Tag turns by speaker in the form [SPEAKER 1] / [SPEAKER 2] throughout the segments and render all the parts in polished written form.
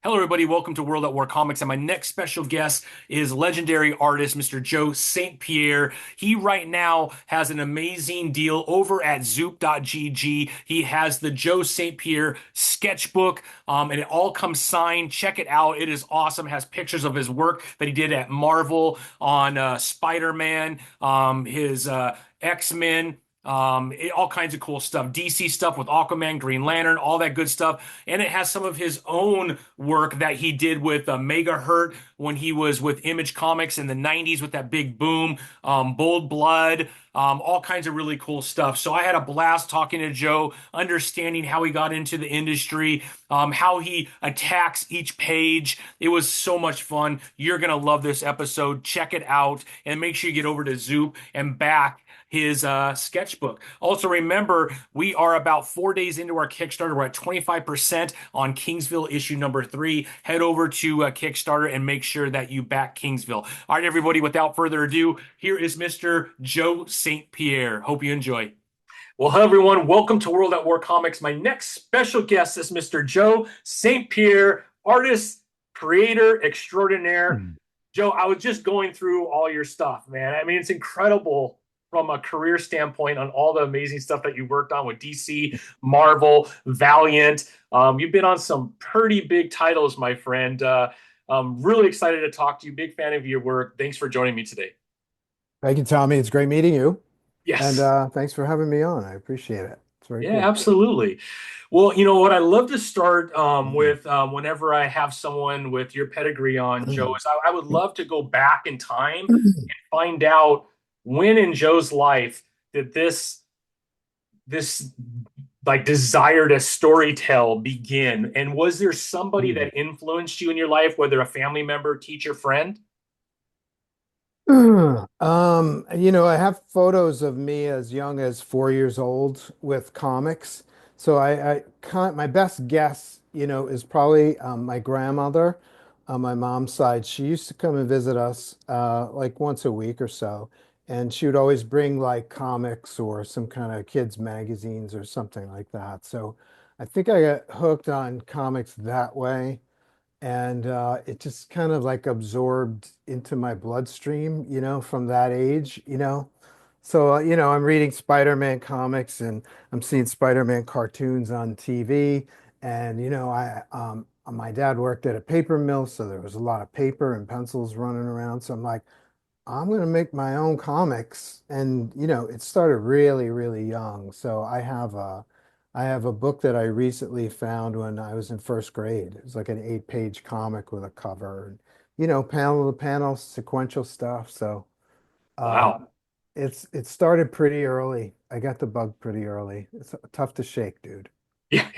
[SPEAKER 1] Hello, everybody. Welcome to World at War Comics. And my next special guest is legendary artist, Mr. Joe St.Pierre. He right now has an amazing deal over at Zoop.gg. He has the Joe St.Pierre sketchbook, and it all comes signed. Check it out. It is awesome. It has pictures of his work that he did at Marvel on Spider-Man, his X-Men. All kinds of cool stuff. DC stuff with Aquaman, Green Lantern, all that good stuff. And it has some of his own work that he did with Megahertz when he was with Image Comics in the 90s with that big boom, Bold Blood, all kinds of really cool stuff. So I had a blast talking to Joe, understanding how he got into the industry, how he attacks each page. It was so much fun. You're going to love this episode. Check it out and make sure you get over to Zoop and back his sketchbook. Also, remember, we are about 4 days into our Kickstarter. We're at 25% on Kingsville issue number 3. Head over to Kickstarter and make sure that you back Kingsville. All right, everybody, without further ado, here is Mr. Joe St.Pierre. Hope you enjoy. Well, hello, everyone. Welcome to World at War Comics. My next special guest is Mr. Joe St.Pierre, artist, creator extraordinaire. Joe, I was just going through all your stuff, man. I mean, it's incredible from a career standpoint on all the amazing stuff that you worked on with DC, Marvel, Valiant. You've been on some pretty big titles, my friend. I'm really excited to talk to you. Big fan of your work. Thanks for joining me today.
[SPEAKER 2] Thank you, Tommy. It's great meeting you. And
[SPEAKER 1] Yes.
[SPEAKER 2] thanks for having me on. I appreciate it. It's very
[SPEAKER 1] Yeah,
[SPEAKER 2] cool.
[SPEAKER 1] absolutely. Well, you know what I love to start with whenever I have someone with your pedigree on, Joe, is I would love to go back in time and find out when in Joe's life did this like desire to storytell begin? And was there somebody that influenced you in your life, whether a family member, teacher, friend?
[SPEAKER 2] I have photos of me as young as 4 years old with comics. So I can't, my best guess, is probably my grandmother on my mom's side. She used to come and visit us like once a week or so. And she would always bring like comics or some kind of kids magazines or something like that. So I think I got hooked on comics that way. And it just kind of like absorbed into my bloodstream, from that age. So, I'm reading Spider-Man comics and I'm seeing Spider-Man cartoons on TV. And, my dad worked at a paper mill, so there was a lot of paper and pencils running around. So I'm like, I'm going to make my own comics. And, it started really, really young. So I have a book that I recently found when I was in first grade. It was like an 8-page comic with a cover and, panel to panel sequential stuff. So, uh,
[SPEAKER 1] Wow.
[SPEAKER 2] it started pretty early. I got the bug pretty early. It's tough to shake, dude.
[SPEAKER 1] Yeah.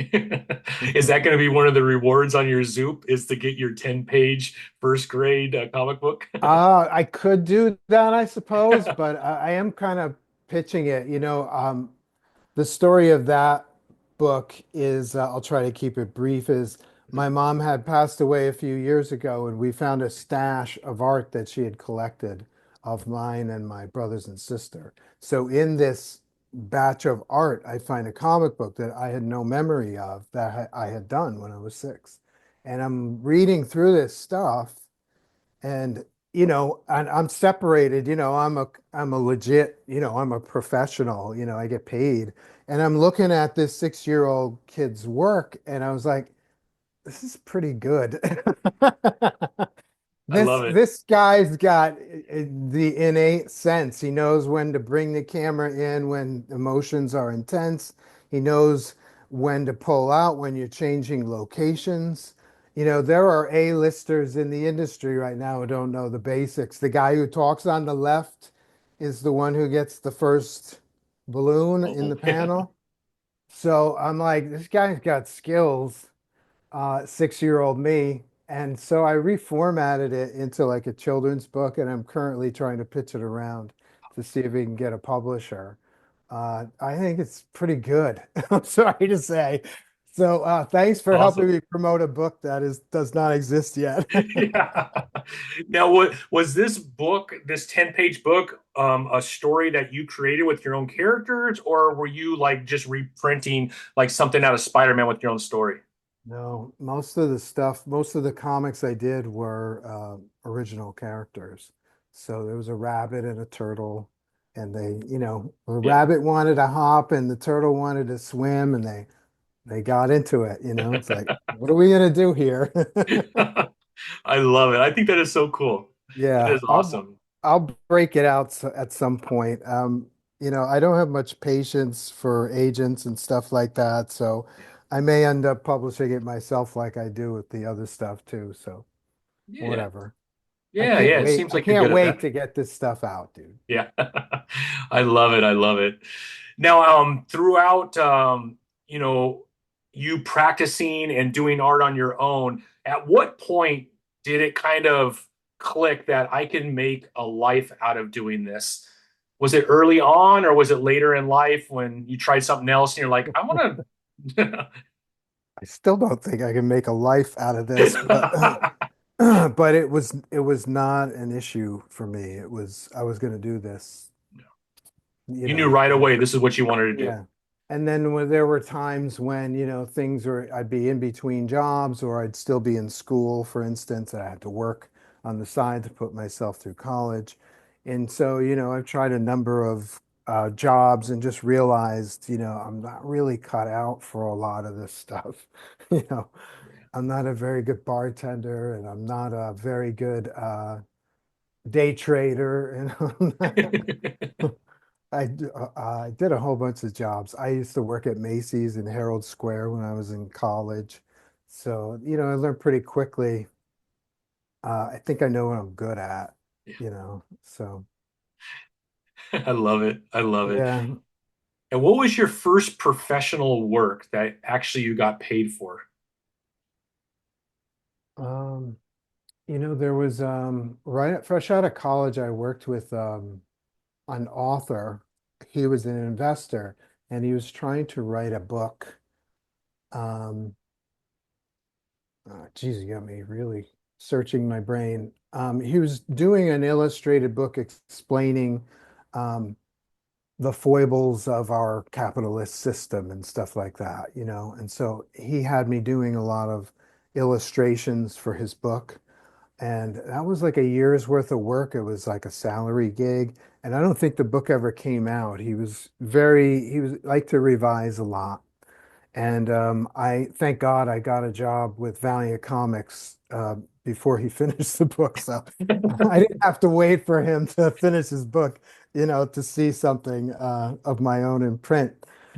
[SPEAKER 1] Is that going to be one of the rewards on your Zoop is to get your 10-page first grade comic book?
[SPEAKER 2] I could do that, I suppose, but I am kind of pitching it. The story of that book is, I'll try to keep it brief, is my mom had passed away a few years ago, and we found a stash of art that she had collected of mine and my brothers and sister. So in this batch of art, I find a comic book that I had no memory of that I had done when I was 6. And I'm reading through this stuff and and I'm separated, I'm a legit, I'm a professional, I get paid. And I'm looking at this 6-year-old kid's work and I was like, this is pretty good.
[SPEAKER 1] I
[SPEAKER 2] This
[SPEAKER 1] love it.
[SPEAKER 2] this guy's got the innate sense. He knows when to bring the camera in when emotions are intense. He knows when to pull out when you're changing locations. There are A-listers in the industry right now who don't know the basics. The guy who talks on the left is the one who gets the first balloon in
[SPEAKER 1] Oh,
[SPEAKER 2] the panel. So I'm like, this guy's got skills, 6-year-old me. And so I reformatted it into like a children's book, and I'm currently trying to pitch it around to see if we can get a publisher. I think it's pretty good. I'm sorry to say. So thanks for helping
[SPEAKER 1] awesome.
[SPEAKER 2] me promote a book that does not exist yet.
[SPEAKER 1] Yeah. Now, what was this book, this 10-page book, a story that you created with your own characters, or were you like just reprinting like something out of Spider-Man with your own story?
[SPEAKER 2] No, most of the stuff, most of the comics I did were original characters. So there was a rabbit and a turtle, and the
[SPEAKER 1] Yeah.
[SPEAKER 2] rabbit wanted to hop and the turtle wanted to swim, and they got into it, It's like, what are we gonna do here?
[SPEAKER 1] I love it. I think that is so cool. That
[SPEAKER 2] Yeah,
[SPEAKER 1] is awesome.
[SPEAKER 2] I'll break it out at some point. I don't have much patience for agents and stuff like that, so
[SPEAKER 1] Yeah.
[SPEAKER 2] I may end up publishing it myself like I do with the other stuff too. So
[SPEAKER 1] Yeah.
[SPEAKER 2] whatever. I
[SPEAKER 1] Yeah.
[SPEAKER 2] can't
[SPEAKER 1] Yeah. It
[SPEAKER 2] wait.
[SPEAKER 1] seems
[SPEAKER 2] I
[SPEAKER 1] like you're
[SPEAKER 2] can't
[SPEAKER 1] good at
[SPEAKER 2] wait
[SPEAKER 1] that.
[SPEAKER 2] to get this stuff out, dude.
[SPEAKER 1] Yeah. I love it. I love it. Now, throughout, you know, you practicing and doing art on your own, at what point did it kind of click that I can make a life out of doing this? Was it early on, or was it later in life when you tried something else and you're like, I want to?
[SPEAKER 2] I still don't think I can make a life out of this, but but it was not an issue for me. It was I was going to do this,
[SPEAKER 1] You knew right
[SPEAKER 2] and
[SPEAKER 1] away this is what you wanted to do.
[SPEAKER 2] yeah. And then when there were times when, I'd be in between jobs or I'd still be in school, for instance, and I had to work on the side to put myself through college. And so, I've tried a number of jobs and just realized, I'm not really cut out for a lot of this stuff. You know, I'm not a very good bartender and I'm not a very good day trader. I did a whole bunch of jobs. I used to work at Macy's in Herald Square when I was in college. So, I learned pretty quickly. I think I know what I'm good at, So,
[SPEAKER 1] I love it. I love it.
[SPEAKER 2] yeah.
[SPEAKER 1] And what was your first professional work that actually you got paid for?
[SPEAKER 2] Um, there was fresh out of college, I worked with an author. He was an investor and he was trying to write a book. Um, Geez, you got me really searching my brain. He was doing an illustrated book explaining um, the foibles of our capitalist system and stuff like that. And so he had me doing a lot of illustrations for his book. And that was like a year's worth of work. It was like a salary gig. And I don't think the book ever came out. He was liked to revise a lot. And I thank God I got a job with Valiant Comics before he finished the book. So I didn't have to wait for him to finish his book, to see something of my own in print.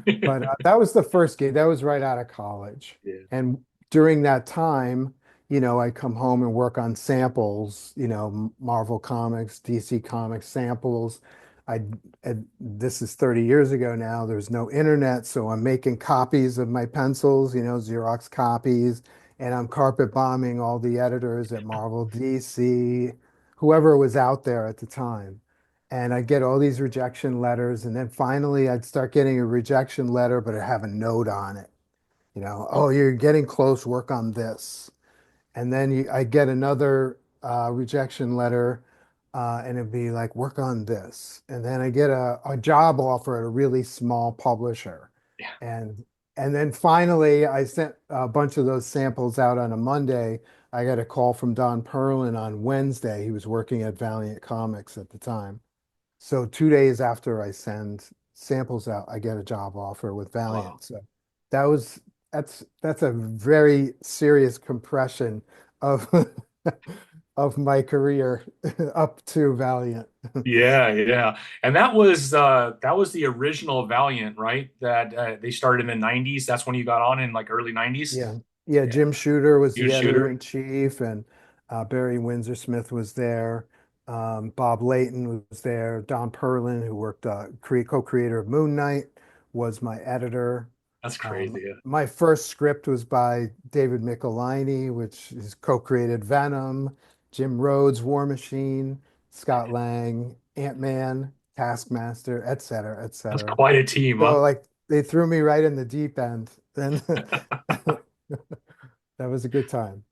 [SPEAKER 2] But that was the first gig. That was right out of college.
[SPEAKER 1] Yeah.
[SPEAKER 2] And during that time, I come home and work on samples, Marvel Comics, DC Comics samples. I, this is 30 years ago now. There's no internet, so I'm making copies of my pencils, Xerox copies, and I'm carpet bombing all the editors at Marvel, DC, whoever was out there at the time. And I'd get all these rejection letters, and then finally I'd start getting a rejection letter, but it have a note on it, oh, you're getting close, work on this. And then I get another rejection letter, and it'd be like, work on this. And then I get a job offer at a really small publisher.
[SPEAKER 1] Yeah.
[SPEAKER 2] And and then finally, I sent a bunch of those samples out on a Monday. I got a call from Don Perlin on Wednesday. He was working at Valiant Comics at the time. So 2 days after I send samples out, I get a job offer with
[SPEAKER 1] Wow.
[SPEAKER 2] Valiant. So that was that's a very serious compression of of my career up to Valiant.
[SPEAKER 1] Yeah, yeah. And that was the original Valiant, right? That they started in the 90s. That's when you got on in like early 90s.
[SPEAKER 2] Yeah. Yeah,
[SPEAKER 1] Yeah.
[SPEAKER 2] Jim Shooter was
[SPEAKER 1] You
[SPEAKER 2] the editor
[SPEAKER 1] shooter.
[SPEAKER 2] in chief, and Barry Windsor Smith was there. Bob Layton was there. Don Perlin, who worked co-creator of Moon Knight, was my editor.
[SPEAKER 1] That's crazy. Yeah.
[SPEAKER 2] My first script was by David Michelinie, which is co-created Venom, Jim Rhodes, War Machine, Scott Lang, Ant-Man, Taskmaster, et cetera, et
[SPEAKER 1] That's
[SPEAKER 2] cetera.
[SPEAKER 1] quite a team, huh?
[SPEAKER 2] So like they threw me right in the deep end. And that was a good time.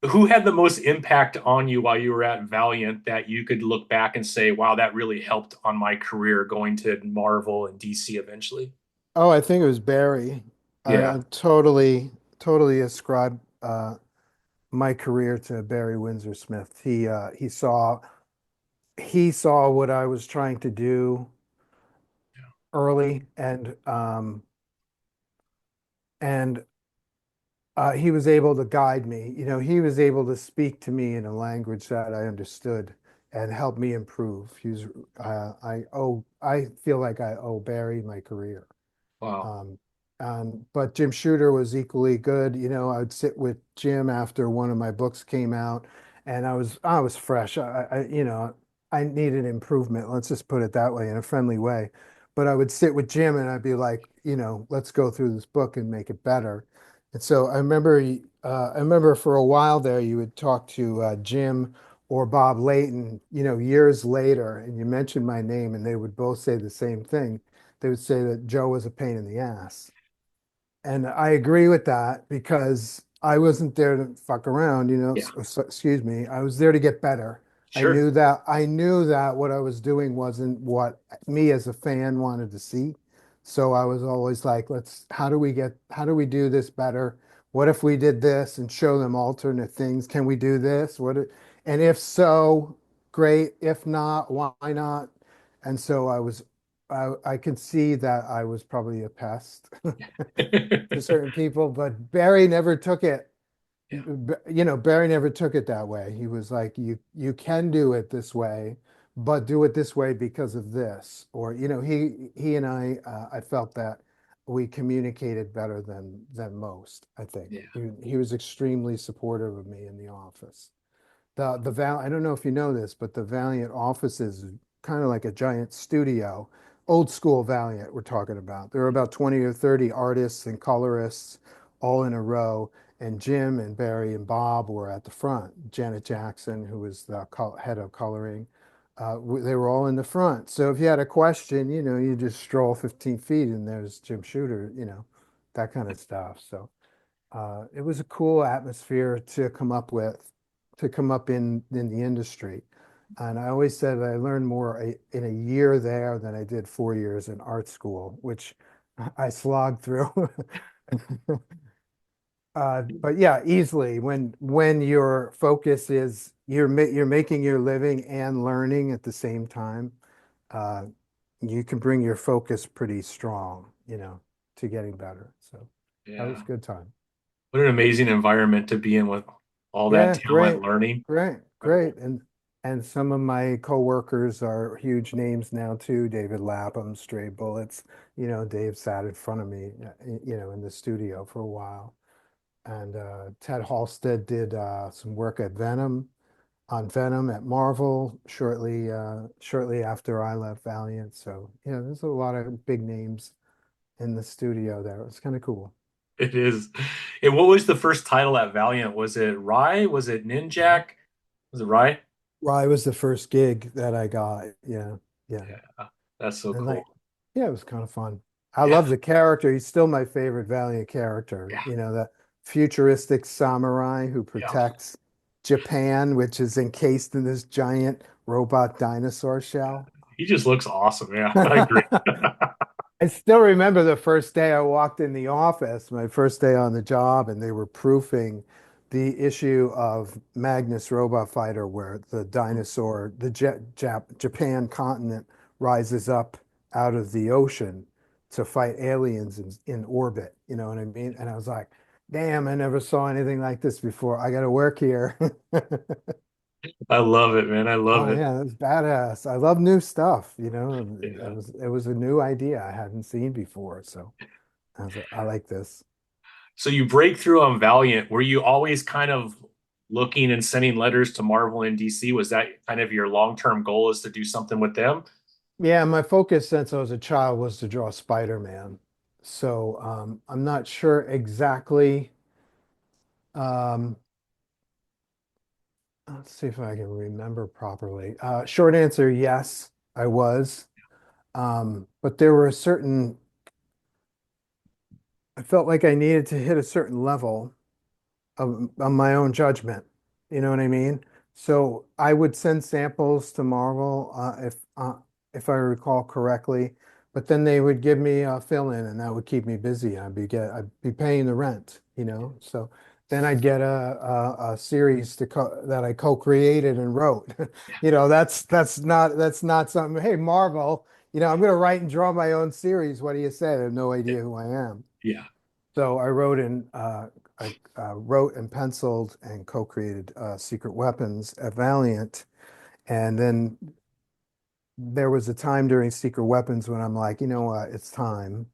[SPEAKER 1] Who had the most impact on you while you were at Valiant that you could look back and say, wow, that really helped on my career going to Marvel and DC eventually?
[SPEAKER 2] Oh, I think it was Barry.
[SPEAKER 1] Yeah.
[SPEAKER 2] I'm totally. totally ascribe my career to Barry Windsor Smith. He saw what I was trying to do early, and he was able to guide me. You know, he was able to speak to me in a language that I understood and help me improve. I feel like I owe Barry my career.
[SPEAKER 1] Wow.
[SPEAKER 2] Um, but Jim Shooter was equally good. You know, I would sit with Jim after one of my books came out, and I was fresh. You know, I needed improvement. Let's just put it that way, in a friendly way. But I would sit with Jim, and I'd be like, you know, let's go through this book and make it better. And so I remember for a while there, you would talk to Jim or Bob Layton, you know, years later, and you mentioned my name, and they would both say the same thing. They would say that Joe was a pain in the ass. And I agree with that because I wasn't there to fuck around, you know,
[SPEAKER 1] Yeah.
[SPEAKER 2] excuse me. I was there to get better.
[SPEAKER 1] Sure.
[SPEAKER 2] I knew that what I was doing wasn't what me as a fan wanted to see. So I was always like, how do we do this better? What if we did this and show them alternate things? Can we do this? And if so, great. If not, why not? And so I could see that I was probably a pest to certain people, but Barry never took it.
[SPEAKER 1] Yeah.
[SPEAKER 2] You know, Barry never took it that way. He was like, you can do it this way, but do it this way because of this. Or, you know, he and I felt that we communicated better than most, I think.
[SPEAKER 1] Yeah.
[SPEAKER 2] He was extremely supportive of me in the office. I don't know if you know this, but the Valiant office is kind of like a giant studio, old school Valiant we're talking about. There are about 20 or 30 artists and colorists all in a row, and Jim and Barry and Bob were at the front. Janet Jackson, who was the head of coloring, they were all in the front. So if you had a question, you know, you just stroll 15 feet and there's Jim Shooter, you know, that kind of stuff. So it was a cool atmosphere to come up in the industry. And I always said I learned more in a year there than I did 4 years in art school, which I slogged through. But yeah, easily when your focus is you're making your living and learning at the same time, uh, you can bring your focus pretty strong, you know, to getting better. So that was
[SPEAKER 1] Yeah.
[SPEAKER 2] a good time.
[SPEAKER 1] What an amazing environment to be in with all that
[SPEAKER 2] Yeah,
[SPEAKER 1] talent learning.
[SPEAKER 2] great.
[SPEAKER 1] Incredible.
[SPEAKER 2] And some of my coworkers are huge names now too. David Lapham, Stray Bullets. You know, Dave sat in front of me, you know, in the studio for a while. And Ted Halstead did some work at Venom at Marvel shortly after I left Valiant. So yeah, there's a lot of big names in the studio there. It's kind of cool.
[SPEAKER 1] It is. And what was the first title at Valiant? Was it Rye? Was it Ninjak? Was it Rye?
[SPEAKER 2] Rye was the first gig that I got. Yeah, yeah.
[SPEAKER 1] Yeah. That's so
[SPEAKER 2] And
[SPEAKER 1] cool.
[SPEAKER 2] like, yeah, it was kind of fun. I
[SPEAKER 1] Yeah.
[SPEAKER 2] love the character. He's still my favorite Valiant character.
[SPEAKER 1] Yeah.
[SPEAKER 2] You know, the futuristic samurai who
[SPEAKER 1] Yeah.
[SPEAKER 2] protects Japan, which is encased in this giant robot dinosaur shell.
[SPEAKER 1] He just looks awesome. Yeah. I agree.
[SPEAKER 2] I still remember the first day I walked in the office, my first day on the job, and they were proofing the issue of Magnus Robot Fighter, where the dinosaur, the Japan continent rises up out of the ocean to fight aliens in orbit. You know what I mean? And I was like, damn, I never saw anything like this before. I got to work here.
[SPEAKER 1] I love it, man. I love
[SPEAKER 2] Oh
[SPEAKER 1] it.
[SPEAKER 2] yeah, that's badass. I love new stuff, you know.
[SPEAKER 1] Yeah.
[SPEAKER 2] It was a new idea I hadn't seen before, so. I like this.
[SPEAKER 1] So you break through on Valiant. Were you always kind of looking and sending letters to Marvel and DC? Was that kind of your long-term goal is to do something with them?
[SPEAKER 2] Yeah, my focus since I was a child was to draw Spider-Man. So I'm not sure exactly. Um, let's see if I can remember properly. Short answer, yes, I was. But there were I felt like I needed to hit a certain level of my own judgment. You know what I mean? So I would send samples to Marvel if I recall correctly, but then they would give me a fill-in, and that would keep me busy. I'd be paying the rent, So then I'd get a series that I co-created and wrote. That's not something. Hey, Marvel, I'm going to write and draw my own series. What do you say? They have no idea who I am.
[SPEAKER 1] Yeah.
[SPEAKER 2] So I wrote and penciled and co-created Secret Weapons at Valiant, and then there was a time during Secret Weapons when I'm like, you know what, it's time.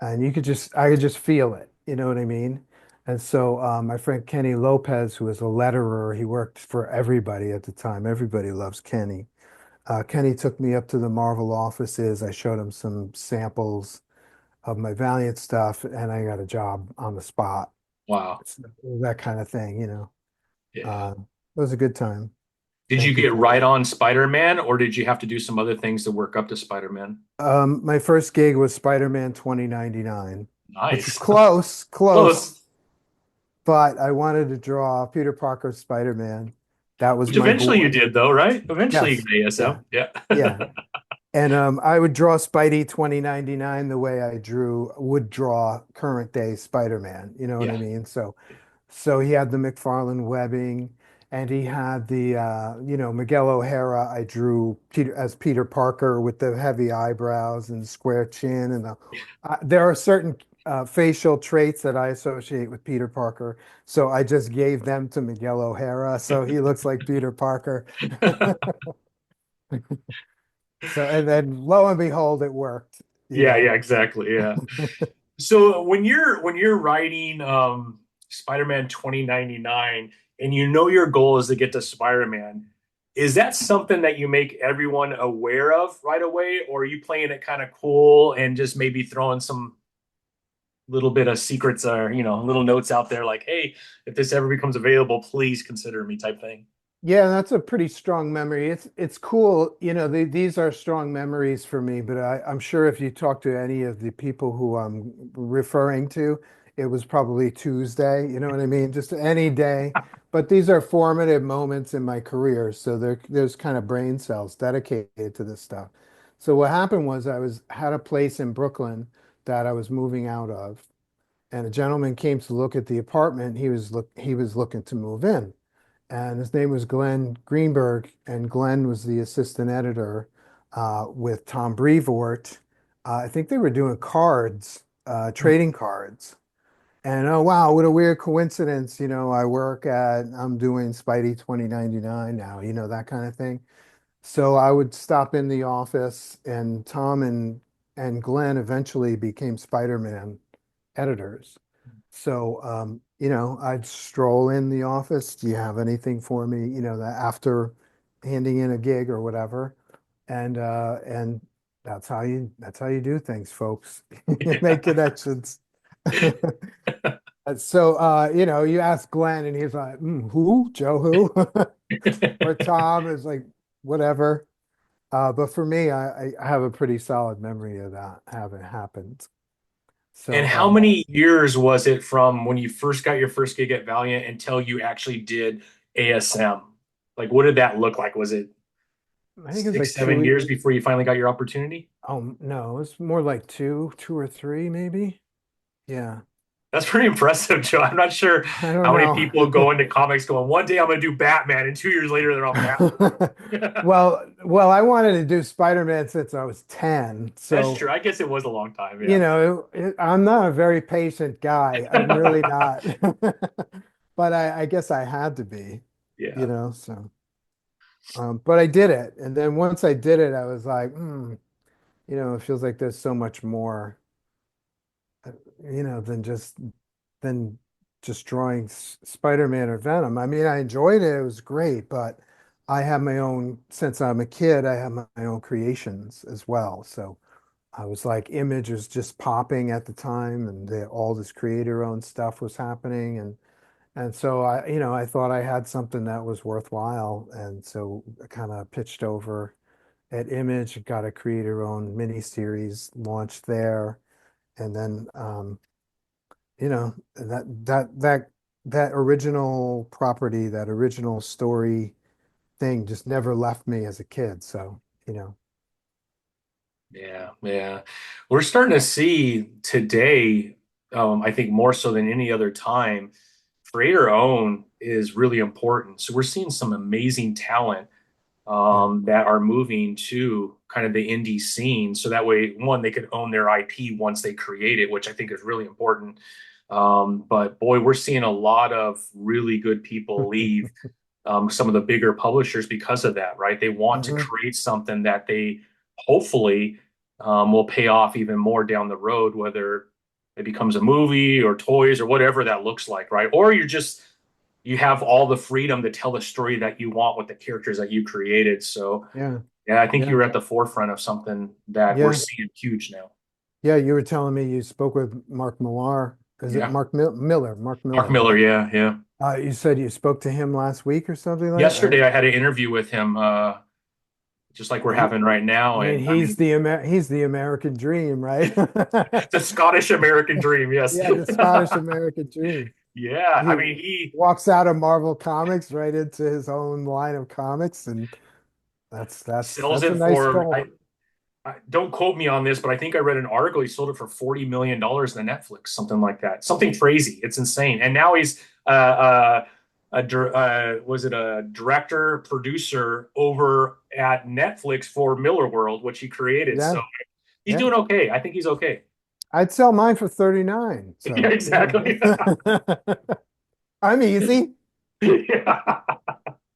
[SPEAKER 2] And I could just feel it. You know what I mean? And so my friend Kenny Lopez, who was a letterer, he worked for everybody at the time. Everybody loves Kenny. Kenny took me up to the Marvel offices. I showed him some samples of my Valiant stuff, and I got a job on the spot.
[SPEAKER 1] Wow.
[SPEAKER 2] It's that kind of thing.
[SPEAKER 1] Yeah.
[SPEAKER 2] It was a good time.
[SPEAKER 1] Did you
[SPEAKER 2] Thank you
[SPEAKER 1] get
[SPEAKER 2] for
[SPEAKER 1] right on Spider-Man, or did you have to do some other things to work up to Spider-Man?
[SPEAKER 2] My first gig was Spider-Man 2099, which is
[SPEAKER 1] Nice.
[SPEAKER 2] close,
[SPEAKER 1] Close.
[SPEAKER 2] but I wanted to draw Peter Parker's Spider-Man. That was
[SPEAKER 1] Which
[SPEAKER 2] my
[SPEAKER 1] eventually you
[SPEAKER 2] boy.
[SPEAKER 1] did, though, right? Eventually you
[SPEAKER 2] Yes.
[SPEAKER 1] got ASM.
[SPEAKER 2] Yeah.
[SPEAKER 1] Yeah.
[SPEAKER 2] Yeah. And I would draw Spidey 2099 the way would draw current day Spider-Man. You know what I
[SPEAKER 1] Yeah.
[SPEAKER 2] mean? So he had the McFarlane webbing, and he had the Miguel O'Hara. I drew Peter Parker with the heavy eyebrows and square chin, and there are certain facial traits that I associate with Peter Parker. So I just gave them to Miguel O'Hara, so he looks like Peter Parker. So and then lo and behold, it worked. You
[SPEAKER 1] Yeah,
[SPEAKER 2] know.
[SPEAKER 1] yeah, exactly. Yeah. So when you're writing Spider-Man 2099 and you know your goal is to get to Spider-Man, is that something that you make everyone aware of right away, or are you playing it kind of cool and just maybe throwing some little bit of secrets or little notes out there like, hey, if this ever becomes available, please consider me type thing?
[SPEAKER 2] Yeah, that's a pretty strong memory. It's cool. These are strong memories for me, but I'm sure if you talk to any of the people who I'm referring to, it was probably Tuesday, you know what I mean? Just any day. But these are formative moments in my career, so there's kind of brain cells dedicated to this stuff. So what happened was had a place in Brooklyn that I was moving out of, and a gentleman came to look at the apartment. He was looking to move in, and his name was Glenn Greenberg, and Glenn was the assistant editor with Tom Brevoort. I think they were doing cards, trading cards. And oh wow, what a weird coincidence! I'm doing Spidey 2099 now, that kind of thing. So I would stop in the office, and Tom and Glenn eventually became Spider-Man editors. So, I'd stroll in the office. Do you have anything for me? That after handing in a gig or whatever. And that's how you do things, folks. You make
[SPEAKER 1] Yeah.
[SPEAKER 2] connections. And so, you ask Glenn, and he's like, "Who? Joe who?" Or Tom is like, "Whatever." But for me, I have a pretty solid memory of that having happened.
[SPEAKER 1] And
[SPEAKER 2] So,
[SPEAKER 1] how many years was it from when you first got your first gig at Valiant until you actually did ASM? Like, what did that look like? Was it
[SPEAKER 2] I think it was
[SPEAKER 1] six,
[SPEAKER 2] like
[SPEAKER 1] seven years before you finally got your opportunity?
[SPEAKER 2] oh no, it's more like two or three, maybe. Yeah,
[SPEAKER 1] That's pretty impressive, Joe. I'm not sure
[SPEAKER 2] I don't
[SPEAKER 1] how many
[SPEAKER 2] know.
[SPEAKER 1] people go into comics going, one day I'm going to do Batman, and 2 years later they're on Batman.
[SPEAKER 2] Well, I wanted to do Spider-Man since I was 10.
[SPEAKER 1] That's
[SPEAKER 2] So,
[SPEAKER 1] true. I guess it was a long time. Yeah.
[SPEAKER 2] I'm not a very patient guy. I'm really not. But I guess I had to be,
[SPEAKER 1] Yeah.
[SPEAKER 2] so. But I did it. And then once I did it, I was like, it feels like there's so much more, uh, than just drawing Spider-Man or Venom. I mean, I enjoyed it. It was great, but since I'm a kid, I have my own creations as well. So I was like, Image was just popping at the time, and all this creator-owned stuff was happening, and so I thought I had something that was worthwhile, and so I kind of pitched over at Image, got a creator-owned miniseries launched there, and then that original property, that original story thing just never left me as a kid. So, you know,
[SPEAKER 1] Yeah, yeah. We're starting to see today, I think more so than any other time, creator own is really important. So we're seeing some amazing talent
[SPEAKER 2] Yeah.
[SPEAKER 1] that are moving to kind of the indie scene. So that way, one, they could own their IP once they create it, which I think is really important. But boy, we're seeing a lot of really good people leave some of the bigger publishers because of that, right? They want to
[SPEAKER 2] Hmm.
[SPEAKER 1] create something that they hopefully will pay off even more down the road, whether it becomes a movie or toys or whatever that looks like, right? Or you have all the freedom to tell the story that you want with the characters that you created. So
[SPEAKER 2] Yeah.
[SPEAKER 1] yeah, I think
[SPEAKER 2] Yeah.
[SPEAKER 1] you're at the forefront of something that we're
[SPEAKER 2] Yeah.
[SPEAKER 1] seeing huge now.
[SPEAKER 2] Yeah. You were telling me you spoke with Mark Millar. Is it
[SPEAKER 1] Yeah.
[SPEAKER 2] Miller? Mark
[SPEAKER 1] Mark
[SPEAKER 2] Miller,
[SPEAKER 1] Miller,
[SPEAKER 2] right?
[SPEAKER 1] yeah, yeah.
[SPEAKER 2] You said you spoke to him last week or something like
[SPEAKER 1] Yesterday
[SPEAKER 2] that.
[SPEAKER 1] I had an interview with him, just like we're
[SPEAKER 2] He,
[SPEAKER 1] having right
[SPEAKER 2] I
[SPEAKER 1] now.
[SPEAKER 2] mean,
[SPEAKER 1] And I mean,
[SPEAKER 2] he's the American dream, right?
[SPEAKER 1] the Scottish American dream, yes.
[SPEAKER 2] Yeah, the Scottish American dream.
[SPEAKER 1] Yeah, I
[SPEAKER 2] He
[SPEAKER 1] mean, he
[SPEAKER 2] walks out of Marvel Comics right into his own line of comics, and
[SPEAKER 1] sells
[SPEAKER 2] that's a
[SPEAKER 1] it
[SPEAKER 2] nice
[SPEAKER 1] for
[SPEAKER 2] goal.
[SPEAKER 1] don't quote me on this, but I think I read an article. He sold it for $40 million to Netflix, something like that. Something crazy. It's insane. And now he's was it a director producer over at Netflix for Miller World, which he created. So
[SPEAKER 2] Yeah,
[SPEAKER 1] he's
[SPEAKER 2] yeah.
[SPEAKER 1] doing okay. I think he's okay.
[SPEAKER 2] I'd sell mine for 39.
[SPEAKER 1] Yeah,
[SPEAKER 2] So,
[SPEAKER 1] exactly.
[SPEAKER 2] I'm easy.
[SPEAKER 1] Yeah.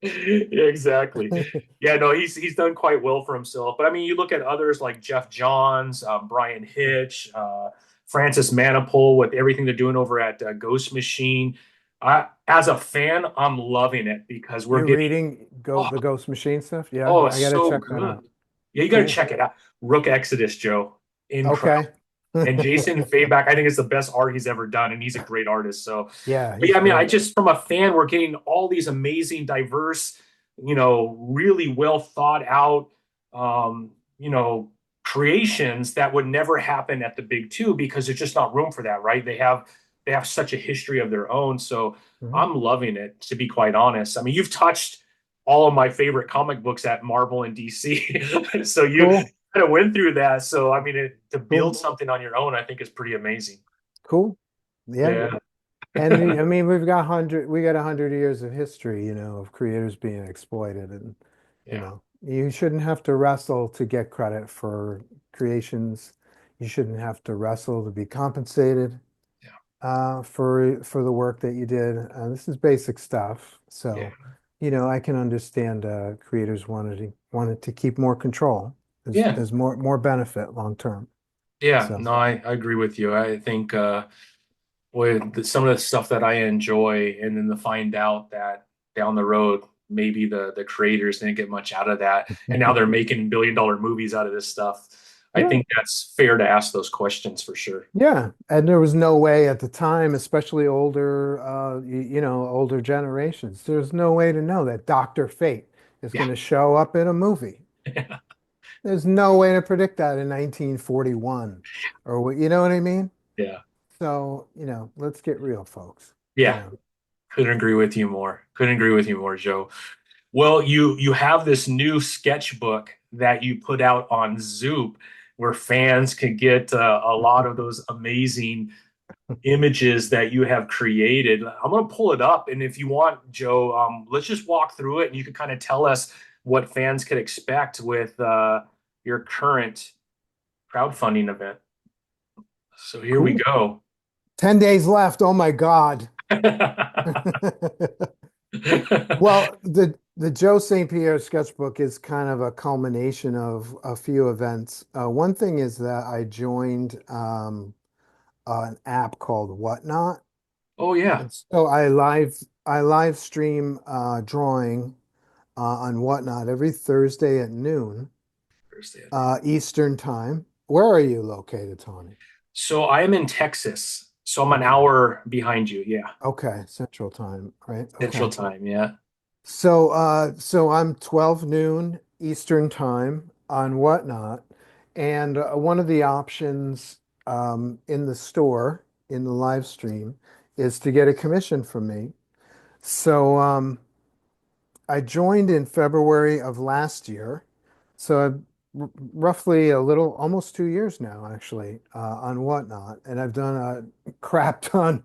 [SPEAKER 1] Yeah, exactly. Yeah, no, he's done quite well for himself. But I mean, you look at others like Jeff Johns, Brian Hitch, Francis Manapul with everything they're doing over at Ghost Machine. As a fan, I'm loving it because we're
[SPEAKER 2] You're
[SPEAKER 1] getting
[SPEAKER 2] reading
[SPEAKER 1] oh,
[SPEAKER 2] the Ghost Machine stuff? Yeah,
[SPEAKER 1] oh, it's
[SPEAKER 2] I gotta
[SPEAKER 1] so
[SPEAKER 2] check that
[SPEAKER 1] good.
[SPEAKER 2] out.
[SPEAKER 1] Yeah, you got to
[SPEAKER 2] Cool.
[SPEAKER 1] check it out. Rook Exodus, Joe, incredible.
[SPEAKER 2] Okay.
[SPEAKER 1] And Jason Fayback, I think it's the best art he's ever done, and he's a great artist. So,
[SPEAKER 2] Yeah,
[SPEAKER 1] but
[SPEAKER 2] he's
[SPEAKER 1] yeah, I mean, I
[SPEAKER 2] great.
[SPEAKER 1] just from a fan, we're getting all these amazing, diverse, really well thought out, um, you know, creations that would never happen at the big two because there's just not room for that, right? They have such a history of their own. So
[SPEAKER 2] Mhm.
[SPEAKER 1] I'm loving it, to be quite honest. I mean, you've touched all of my favorite comic books at Marvel and DC, so you
[SPEAKER 2] Cool.
[SPEAKER 1] kind of went through that. So I mean, to
[SPEAKER 2] Cool.
[SPEAKER 1] build something on your own, I think is pretty amazing.
[SPEAKER 2] Cool. Yeah.
[SPEAKER 1] Yeah,
[SPEAKER 2] And I mean, we got 100 years of history, of creators being exploited, and
[SPEAKER 1] yeah,
[SPEAKER 2] you shouldn't have to wrestle to get credit for creations. You shouldn't have to wrestle to be compensated
[SPEAKER 1] yeah,
[SPEAKER 2] for the work that you did. This is basic stuff,
[SPEAKER 1] yeah,
[SPEAKER 2] so I can understand creators wanted to keep more control.
[SPEAKER 1] yeah,
[SPEAKER 2] There's more benefit long term.
[SPEAKER 1] yeah.
[SPEAKER 2] So
[SPEAKER 1] No, I agree with you. I think with some of the stuff that I enjoy, and then to find out that down the road, maybe the creators didn't get much out of that, and now they're making $1 billion movies out of this stuff. I
[SPEAKER 2] yeah.
[SPEAKER 1] think that's fair to ask those questions for sure.
[SPEAKER 2] Yeah, and there was no way at the time, especially older, older generations. There's no way to know that Dr. Fate is
[SPEAKER 1] Yeah,
[SPEAKER 2] going to show up in a movie. There's no way to predict that in 1941, or you know what I mean?
[SPEAKER 1] yeah,
[SPEAKER 2] So, let's get real, folks. You
[SPEAKER 1] yeah.
[SPEAKER 2] know,
[SPEAKER 1] Couldn't agree with you more. Couldn't agree with you more, Joe. Well, you have this new sketchbook that you put out on Zoop, where fans can get a lot of those amazing images that you have created. I'm going to pull it up, and if you want, Joe, let's just walk through it, and you can kind of tell us what fans could expect with your current crowdfunding event. So here we
[SPEAKER 2] cool.
[SPEAKER 1] go.
[SPEAKER 2] 10 days left. Oh my God. Well, the Joe St. Pierre sketchbook is kind of a culmination of a few events. One thing is that I joined an app called Whatnot,
[SPEAKER 1] Oh yeah,
[SPEAKER 2] and so I live stream drawing on Whatnot every Thursday at noon
[SPEAKER 1] Thursday.
[SPEAKER 2] Eastern time. Where are you located, Tony?
[SPEAKER 1] So I am in Texas. So I'm an
[SPEAKER 2] Okay,
[SPEAKER 1] hour behind you. Yeah.
[SPEAKER 2] okay, Central time, right?
[SPEAKER 1] Central
[SPEAKER 2] Okay.
[SPEAKER 1] time. Yeah.
[SPEAKER 2] So I'm 12 noon Eastern time on Whatnot, and one of the options in the store in the live stream is to get a commission from me. So I joined in February of last year. So roughly a little, almost 2 years now, actually, on Whatnot, and I've done a crap ton,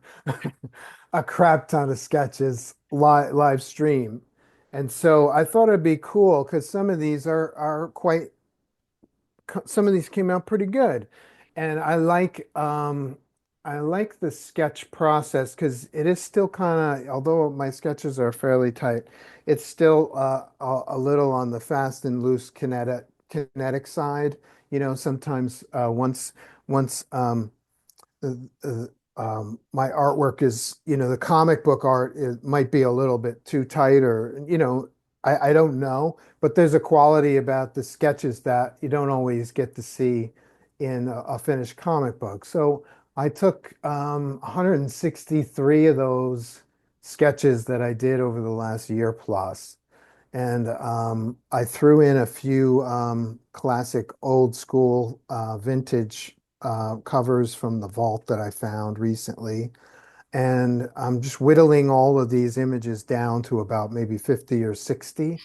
[SPEAKER 2] a crap ton of sketches live stream, and so I thought it'd be cool because some of these are quite some of these came out pretty good. And I like the sketch process because it is still kind of, although my sketches are fairly tight, it's still a little on the fast and loose kinetic side. You know, sometimes once uh, uh, my artwork is, you know, the comic book art is might be a little bit too tight, or, you know, I don't know, but there's a quality about the sketches that you don't always get to see in a finished comic book. So I took 163 of those sketches that I did over the last year plus, and I threw in a few classic old school vintage covers from the vault that I found recently. And I'm just whittling all of these images down to about maybe 50 or 60.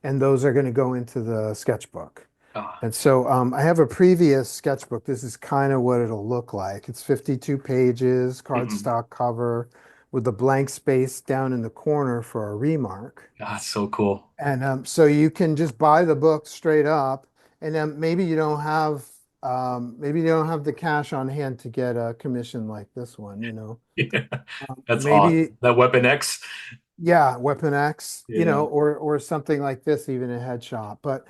[SPEAKER 2] And those are going to go into the sketchbook.
[SPEAKER 1] Ah,
[SPEAKER 2] And so I have a previous sketchbook. This is kind of what it'll look like. It's 52 pages,
[SPEAKER 1] mhm.
[SPEAKER 2] cardstock cover with a blank space down in the corner for a remark.
[SPEAKER 1] Ah, it's so cool.
[SPEAKER 2] And so you can just buy the book straight up, and then maybe you don't have the cash on hand to get a commission like this one, you know.
[SPEAKER 1] Yeah, that's
[SPEAKER 2] Maybe
[SPEAKER 1] awesome. That Weapon X.
[SPEAKER 2] yeah, Weapon X, you
[SPEAKER 1] Yeah.
[SPEAKER 2] know, or something like this, even a headshot. But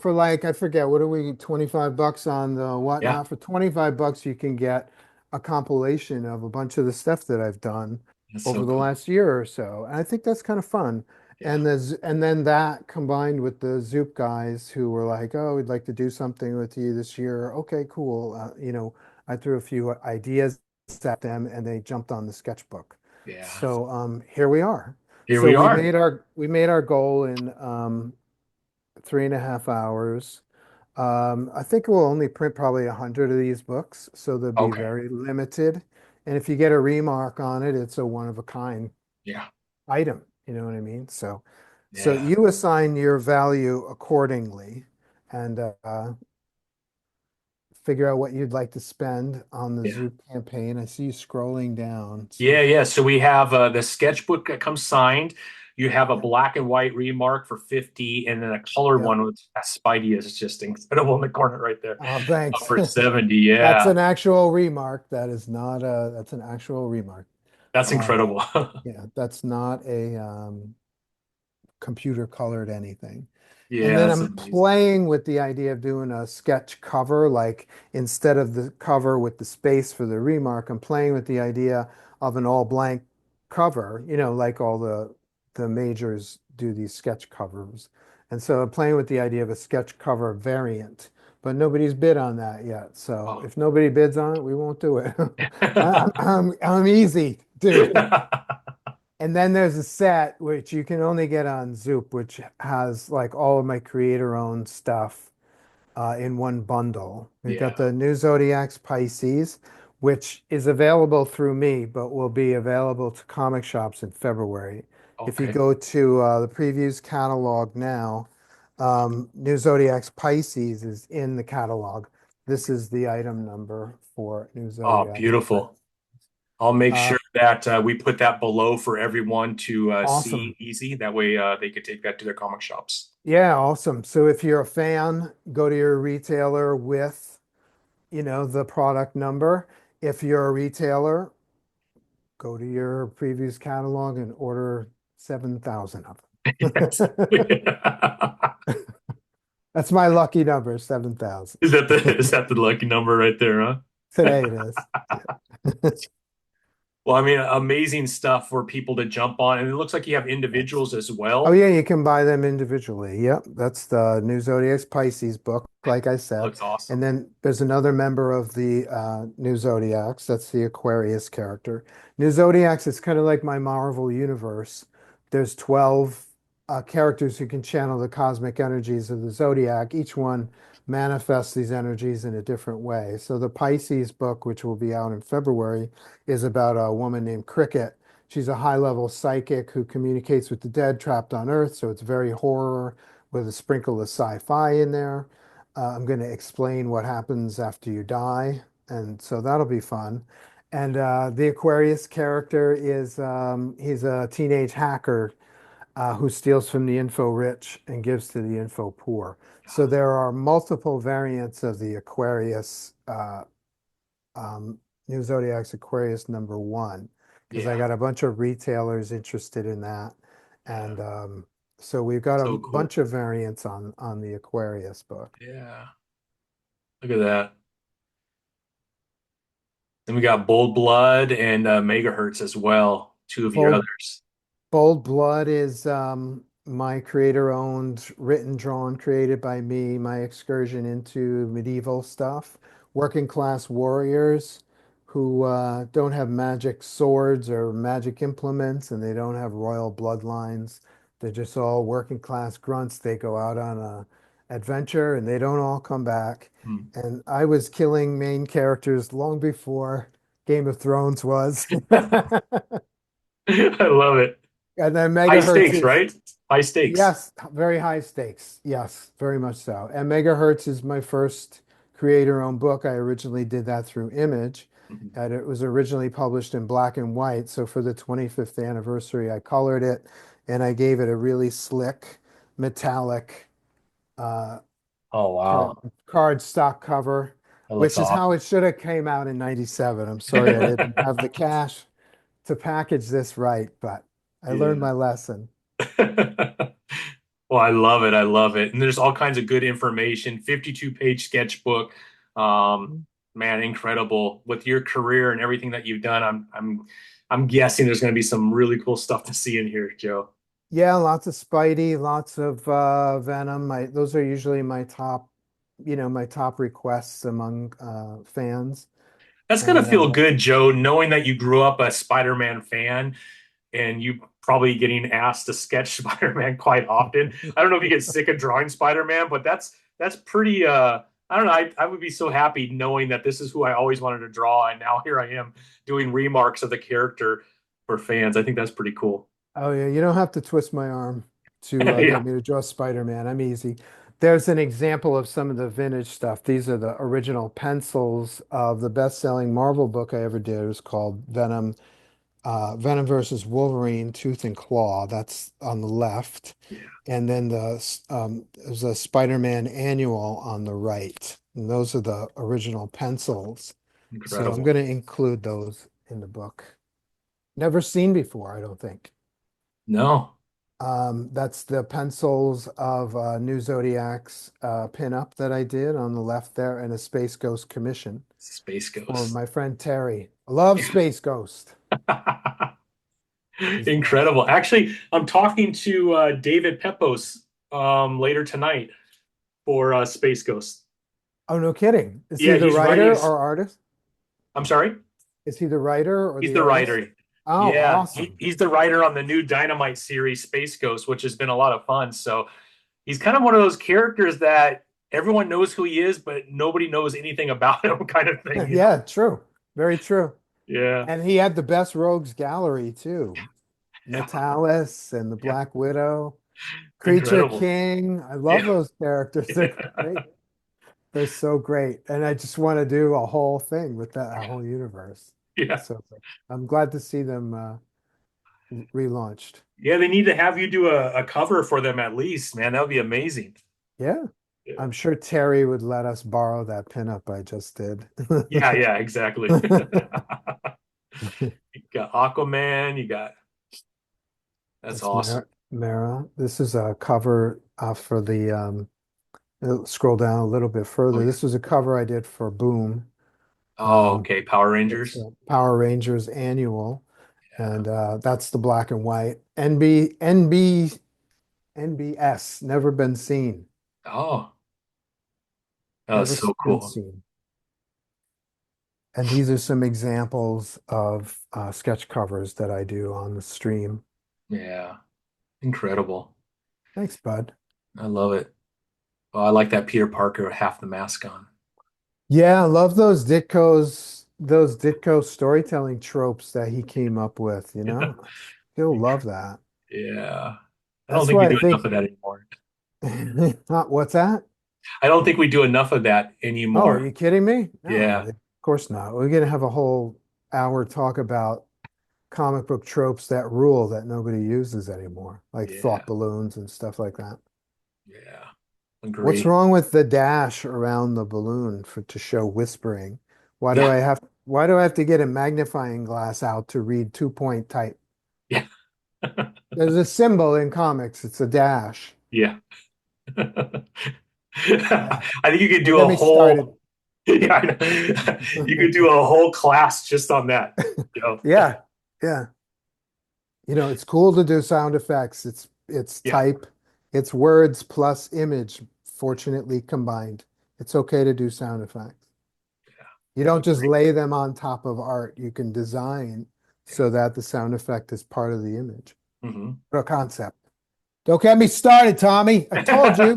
[SPEAKER 2] for like I forget, what are we, $25 on the
[SPEAKER 1] Yeah.
[SPEAKER 2] Whatnot? For $25 you can get a compilation of a bunch of the stuff that I've done
[SPEAKER 1] That's so
[SPEAKER 2] over the
[SPEAKER 1] cool.
[SPEAKER 2] last year or so. And I think that's kind of fun.
[SPEAKER 1] Yeah.
[SPEAKER 2] And then that combined with the Zoop guys who were like, "Oh, we'd like to do something with you this year." Okay, cool. You know, I threw a few ideas at them and they jumped on the sketchbook.
[SPEAKER 1] Yeah.
[SPEAKER 2] So here we are.
[SPEAKER 1] Here
[SPEAKER 2] So
[SPEAKER 1] we are.
[SPEAKER 2] we made our goal in 3.5 hours. I think we'll only print probably 100 of these books, so they'll be
[SPEAKER 1] Okay.
[SPEAKER 2] very limited. And if you get a remark on it, it's a one of a kind
[SPEAKER 1] Yeah.
[SPEAKER 2] item. You know what I mean? So
[SPEAKER 1] Yeah.
[SPEAKER 2] you assign your value accordingly, and figure out what you'd like to spend on the
[SPEAKER 1] Yeah.
[SPEAKER 2] Zoop campaign. I see you scrolling down.
[SPEAKER 1] Yeah,
[SPEAKER 2] So
[SPEAKER 1] yeah. So we have the sketchbook that comes signed. You have a black and white remark for 50, and then a colored
[SPEAKER 2] yeah.
[SPEAKER 1] one with Spidey is just incredible in the corner right there
[SPEAKER 2] Oh, thanks.
[SPEAKER 1] for 70.
[SPEAKER 2] That's
[SPEAKER 1] Yeah.
[SPEAKER 2] an actual remark. That is not a, that's an actual remark.
[SPEAKER 1] That's
[SPEAKER 2] Um,
[SPEAKER 1] incredible.
[SPEAKER 2] yeah, that's not a computer colored anything. And
[SPEAKER 1] Yeah,
[SPEAKER 2] then
[SPEAKER 1] that's
[SPEAKER 2] I'm
[SPEAKER 1] amazing.
[SPEAKER 2] playing with the idea of doing a sketch cover, like instead of the cover with the space for the remark, I'm playing with the idea of an all blank cover, you know, like all the majors do these sketch covers. And so I'm playing with the idea of a sketch cover variant, but nobody's bid on that yet. So
[SPEAKER 1] Oh.
[SPEAKER 2] if nobody bids on it, we won't do it. I'm easy, dude. And then there's a set which you can only get on Zoop, which has like all of my creator owned stuff in one bundle. We've got
[SPEAKER 1] Yeah.
[SPEAKER 2] the new Zodiacs Pisces, which is available through me, but will be available to comic shops in February. If you
[SPEAKER 1] Okay.
[SPEAKER 2] go to the previews catalog now, new Zodiacs Pisces is in the catalog. This is the item number for new
[SPEAKER 1] Oh,
[SPEAKER 2] Zodiacs Pisces.
[SPEAKER 1] beautiful. I'll make
[SPEAKER 2] Uh,
[SPEAKER 1] sure that we put that below for everyone to see
[SPEAKER 2] awesome.
[SPEAKER 1] easy. That way they could take that to their comic shops.
[SPEAKER 2] Yeah, awesome. So if you're a fan, go to your retailer with, you know, the product number. If you're a retailer, go to your previous catalog and order 7,000 of
[SPEAKER 1] Yes.
[SPEAKER 2] them. That's my lucky number, 7,000.
[SPEAKER 1] Is that the lucky number right there, huh?
[SPEAKER 2] Today it is. Yeah.
[SPEAKER 1] Well, I mean, amazing stuff for people to jump on. And it looks like you have
[SPEAKER 2] Thanks.
[SPEAKER 1] individuals as
[SPEAKER 2] Oh
[SPEAKER 1] well.
[SPEAKER 2] yeah, you can buy them individually. Yep, that's the New Zodiacs Pisces book, like I said.
[SPEAKER 1] Looks awesome.
[SPEAKER 2] And then there's another member of the New Zodiacs. That's the Aquarius character. New Zodiacs is kind of like my Marvel universe. There's 12 characters who can channel the cosmic energies of the Zodiac. Each one manifests these energies in a different way. So the Pisces book, which will be out in February, is about a woman named Cricket. She's a high-level psychic who communicates with the dead trapped on Earth, so it's very horror with a sprinkle of sci-fi in there. I'm going to explain what happens after you die, and so that'll be fun. And the Aquarius character is he's a teenage hacker who steals from the info rich and gives to the info poor. So there are multiple variants of the Aquarius, um, New Zodiacs Aquarius #1, because I
[SPEAKER 1] Yeah.
[SPEAKER 2] got a bunch of retailers interested in that.
[SPEAKER 1] Yeah.
[SPEAKER 2] And so we've got a
[SPEAKER 1] So cool.
[SPEAKER 2] bunch of variants on the Aquarius book.
[SPEAKER 1] Yeah. Look at that. Then we got Bold Blood and Megahertz as well, two of your
[SPEAKER 2] Bold
[SPEAKER 1] others.
[SPEAKER 2] Bold Blood is my creator-owned, written, drawn, created by me, my excursion into medieval stuff. Working class warriors who don't have magic swords or magic implements, and they don't have royal bloodlines. They're just all working class grunts. They go out on a adventure and they don't all come back.
[SPEAKER 1] Hmm.
[SPEAKER 2] And I was killing main characters long before Game of Thrones was.
[SPEAKER 1] I love it.
[SPEAKER 2] And then
[SPEAKER 1] High
[SPEAKER 2] megahertz
[SPEAKER 1] stakes,
[SPEAKER 2] is,
[SPEAKER 1] right? High stakes.
[SPEAKER 2] yes, very high stakes. Yes, very much so. And megahertz is my first creator-owned book. I originally did that through Image,
[SPEAKER 1] Mhm.
[SPEAKER 2] and it was originally published in black and white. So for the 25th anniversary, I colored it and I gave it a really slick metallic uh,
[SPEAKER 1] Oh,
[SPEAKER 2] card,
[SPEAKER 1] wow.
[SPEAKER 2] card stock cover,
[SPEAKER 1] That looks
[SPEAKER 2] which is how
[SPEAKER 1] awesome.
[SPEAKER 2] it should have came out in '97. I'm sorry I didn't have the cash to package this right, but I learned
[SPEAKER 1] Yeah.
[SPEAKER 2] my lesson.
[SPEAKER 1] Well, I love it. I love it. And there's all kinds of good information. 52-page sketchbook. Um, man, incredible. With your career and everything that you've done, I'm guessing there's going to be some really cool stuff to see in here, Joe.
[SPEAKER 2] Yeah, lots of Spidey, lots of Venom. Those are usually my top, my top requests among fans.
[SPEAKER 1] That's going to
[SPEAKER 2] And
[SPEAKER 1] feel good, Joe, knowing that you grew up a Spider-Man fan and you probably getting asked to sketch Spider-Man quite often. I don't know if you get sick of drawing Spider-Man, but that's pretty I don't know. I would be so happy knowing that this is who I always wanted to draw, and now here I am doing remarks of the character for fans. I think that's pretty cool.
[SPEAKER 2] oh yeah, you don't have to twist my arm to
[SPEAKER 1] Yeah,
[SPEAKER 2] get me to draw Spider-Man. I'm easy. There's an example of some of the vintage stuff. These are the original pencils of the best-selling Marvel book I ever did. It was called Venom versus Wolverine, Tooth and Claw. That's on the left.
[SPEAKER 1] yeah,
[SPEAKER 2] And then there's a Spider-Man annual on the right. And those are the original pencils. So I'm
[SPEAKER 1] incredible.
[SPEAKER 2] going to include those in the book. Never seen before, I don't think.
[SPEAKER 1] No,
[SPEAKER 2] That's the pencils of New Zodiac's pinup that I did on the left there, and a Space Ghost commission
[SPEAKER 1] Space
[SPEAKER 2] for
[SPEAKER 1] Ghost.
[SPEAKER 2] my friend Terry. I love Space Ghost. He's the best.
[SPEAKER 1] Incredible. Actually, I'm talking to David Pepos later tonight for Space Ghost.
[SPEAKER 2] Oh, no kidding. Is he
[SPEAKER 1] Yeah,
[SPEAKER 2] the
[SPEAKER 1] he's writing.
[SPEAKER 2] writer or artist?
[SPEAKER 1] I'm sorry.
[SPEAKER 2] Is he the writer or
[SPEAKER 1] He's
[SPEAKER 2] the
[SPEAKER 1] the
[SPEAKER 2] artist?
[SPEAKER 1] writer.
[SPEAKER 2] Oh,
[SPEAKER 1] Yeah,
[SPEAKER 2] awesome.
[SPEAKER 1] he's the writer on the new Dynamite series, Space Ghost, which has been a lot of fun. So he's kind of one of those characters that everyone knows who he is, but nobody knows anything about him, kind of thing, you know?
[SPEAKER 2] Yeah, true. Very true.
[SPEAKER 1] Yeah,
[SPEAKER 2] And he had the best rogues gallery too.
[SPEAKER 1] yeah,
[SPEAKER 2] Natalis and the
[SPEAKER 1] yeah.
[SPEAKER 2] Black Widow, Creature
[SPEAKER 1] Incredible.
[SPEAKER 2] King. I love
[SPEAKER 1] Yeah,
[SPEAKER 2] those characters. They're great.
[SPEAKER 1] yeah,
[SPEAKER 2] They're so great. And I just want to do a whole thing with that whole universe.
[SPEAKER 1] yeah.
[SPEAKER 2] So I'm glad to see them relaunched.
[SPEAKER 1] Yeah, they need to have you do a cover for them at least, man. That would be amazing.
[SPEAKER 2] Yeah.
[SPEAKER 1] Yeah,
[SPEAKER 2] I'm sure Terry would let us borrow that pinup I just did.
[SPEAKER 1] yeah, yeah, exactly. You got Aquaman, you got that's
[SPEAKER 2] That's
[SPEAKER 1] awesome.
[SPEAKER 2] Mara. This is a cover for the scroll down a little bit
[SPEAKER 1] Oh
[SPEAKER 2] further.
[SPEAKER 1] yeah.
[SPEAKER 2] This was a cover I did for Boom.
[SPEAKER 1] Oh,
[SPEAKER 2] Um,
[SPEAKER 1] okay. Power
[SPEAKER 2] it's
[SPEAKER 1] Rangers.
[SPEAKER 2] a Power Rangers annual,
[SPEAKER 1] Yeah.
[SPEAKER 2] and that's the black and white. NBS, never been seen.
[SPEAKER 1] Oh, that was
[SPEAKER 2] Never
[SPEAKER 1] so
[SPEAKER 2] been
[SPEAKER 1] cool.
[SPEAKER 2] seen. And these are some examples of sketch covers that I do on the stream.
[SPEAKER 1] Yeah, incredible.
[SPEAKER 2] Thanks, bud.
[SPEAKER 1] I love it. Oh, I like that Peter Parker with half the mask on.
[SPEAKER 2] Yeah, I love those Ditko storytelling tropes that he came up with, you know? Still love that.
[SPEAKER 1] Yeah. I don't
[SPEAKER 2] That's
[SPEAKER 1] think we
[SPEAKER 2] why I
[SPEAKER 1] do enough
[SPEAKER 2] think,
[SPEAKER 1] of that anymore.
[SPEAKER 2] what's that?
[SPEAKER 1] I don't think we do enough of that
[SPEAKER 2] Oh, are
[SPEAKER 1] anymore.
[SPEAKER 2] you kidding me? No,
[SPEAKER 1] Yeah,
[SPEAKER 2] of course not. We're gonna have a whole hour talk about comic book tropes that rule that nobody uses anymore, like
[SPEAKER 1] yeah,
[SPEAKER 2] thought balloons and stuff like that.
[SPEAKER 1] yeah.
[SPEAKER 2] What's
[SPEAKER 1] Agree.
[SPEAKER 2] wrong with the dash around the balloon for to show whispering?
[SPEAKER 1] Yeah,
[SPEAKER 2] Why do I have to get a magnifying glass out to read 2 point type?
[SPEAKER 1] yeah,
[SPEAKER 2] There's a symbol in comics, it's a dash.
[SPEAKER 1] yeah.
[SPEAKER 2] Yeah.
[SPEAKER 1] I think you could
[SPEAKER 2] Don't
[SPEAKER 1] do a
[SPEAKER 2] get me started.
[SPEAKER 1] whole, yeah, I know. You could do a whole class just on that. You know?
[SPEAKER 2] Yeah. Yeah. It's cool to do sound effects. It's
[SPEAKER 1] Yeah,
[SPEAKER 2] type, it's words plus image, fortunately combined. It's okay to do sound effects. You don't just
[SPEAKER 1] agree.
[SPEAKER 2] lay them on top of art. You can design so that the sound effect is part of the image
[SPEAKER 1] Hmm.
[SPEAKER 2] or concept. Don't get me started, Tommy. I told you.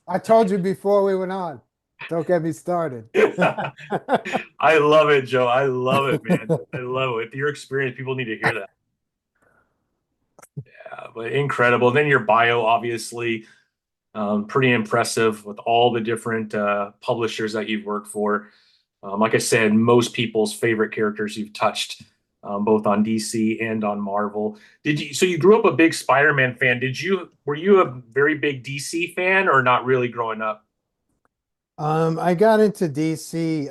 [SPEAKER 2] I told you before we went on. Don't get me started.
[SPEAKER 1] I love it, Joe. I love it, man. I love it. With your experience, people need to hear that. Yeah, but incredible. Then your bio, obviously, pretty impressive with all the different publishers that you've worked for. Like I said, most people's favorite characters you've touched, both on DC and on Marvel. Did you? So you grew up a big Spider-Man fan. Were you a very big DC fan, or not really growing up?
[SPEAKER 2] I got into DC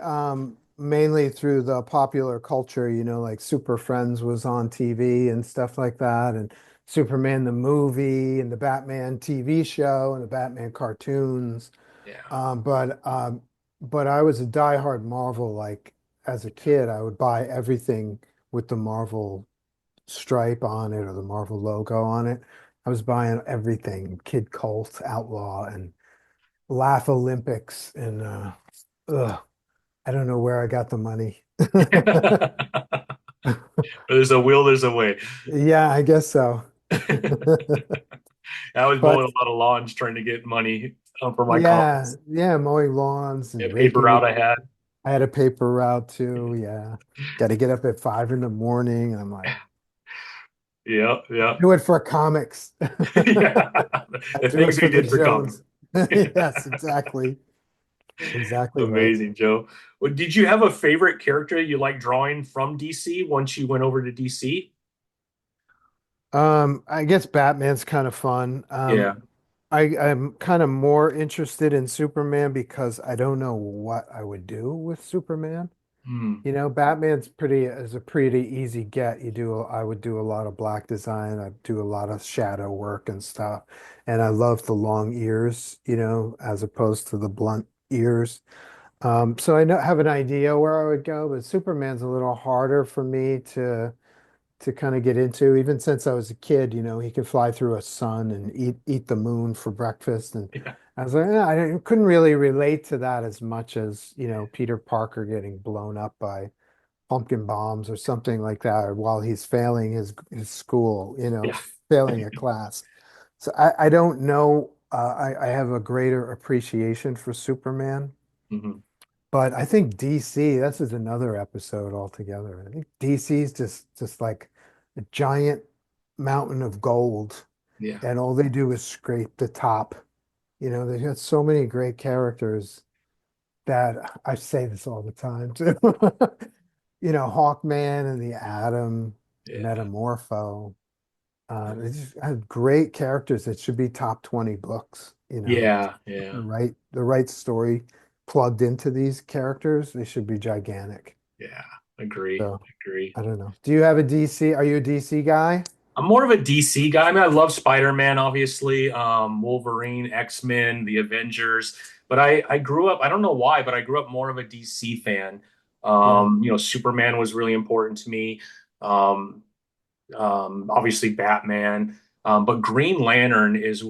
[SPEAKER 2] mainly through the popular culture, like Super Friends was on TV and stuff like that, and Superman the movie and the Batman TV show and the Batman cartoons.
[SPEAKER 1] Yeah,
[SPEAKER 2] But I was a diehard Marvel. Like as a kid, I would buy everything with the Marvel stripe on it or the Marvel logo on it. I was buying everything, Kid Colt, Outlaw, and Laugh Olympics, and ugh, I don't know where I got the money.
[SPEAKER 1] yeah. There's a will, there's a way.
[SPEAKER 2] Yeah, I guess so.
[SPEAKER 1] I was mowing
[SPEAKER 2] But
[SPEAKER 1] a lot of lawns trying to get money for my
[SPEAKER 2] yeah,
[SPEAKER 1] comics.
[SPEAKER 2] yeah, mowing lawns
[SPEAKER 1] Yeah,
[SPEAKER 2] and
[SPEAKER 1] paper
[SPEAKER 2] raking
[SPEAKER 1] route
[SPEAKER 2] it.
[SPEAKER 1] I had.
[SPEAKER 2] I had a paper route too. Yeah. Got to get up at 5 in the morning. And I'm like,
[SPEAKER 1] Yeah, yeah,
[SPEAKER 2] do it for comics.
[SPEAKER 1] yeah.
[SPEAKER 2] I
[SPEAKER 1] The
[SPEAKER 2] do it
[SPEAKER 1] things we
[SPEAKER 2] for the
[SPEAKER 1] did for comics.
[SPEAKER 2] Jones. Yes, exactly. Exactly right.
[SPEAKER 1] Amazing, Joe. Well, did you have a favorite character you like drawing from DC once you went over to DC?
[SPEAKER 2] I guess Batman's kind of fun.
[SPEAKER 1] Yeah.
[SPEAKER 2] I'm kind of more interested in Superman because I don't know what I would do with Superman.
[SPEAKER 1] Hmm.
[SPEAKER 2] Batman's is a pretty easy get. I would do a lot of black design. I do a lot of shadow work and stuff. And I love the long ears, as opposed to the blunt ears. So I have an idea where I would go, but Superman's a little harder for me to kind of get into. Even since I was a kid, he could fly through a sun and eat the moon for breakfast. And
[SPEAKER 1] Yeah.
[SPEAKER 2] I was like, couldn't really relate to that as much as, Peter Parker getting blown up by pumpkin bombs or something like that while he's failing his school,
[SPEAKER 1] Yeah.
[SPEAKER 2] failing a class. So I don't know. I have a greater appreciation for Superman.
[SPEAKER 1] Hmm.
[SPEAKER 2] But I think DC, this is another episode altogether. I think DC is just like a giant mountain of gold,
[SPEAKER 1] Yeah.
[SPEAKER 2] and all they do is scrape the top. They've got so many great characters that I say this all the time too. Hawkman and the Atom,
[SPEAKER 1] Yeah.
[SPEAKER 2] Metamorpho. They just have great characters that should be top 20 books,
[SPEAKER 1] Yeah. Yeah.
[SPEAKER 2] the right story plugged into these characters, they should be gigantic.
[SPEAKER 1] Yeah. Agree.
[SPEAKER 2] So
[SPEAKER 1] Agree.
[SPEAKER 2] I don't know. Do you have a DC? Are you a DC guy?
[SPEAKER 1] I'm more of a DC guy. I mean, I love Spider-Man, obviously, Wolverine, X-Men, the Avengers. But I grew up, I don't know why, but I grew up more of a DC fan.
[SPEAKER 2] Yeah.
[SPEAKER 1] Superman was really important to me. Um, obviously Batman. But Green Lantern is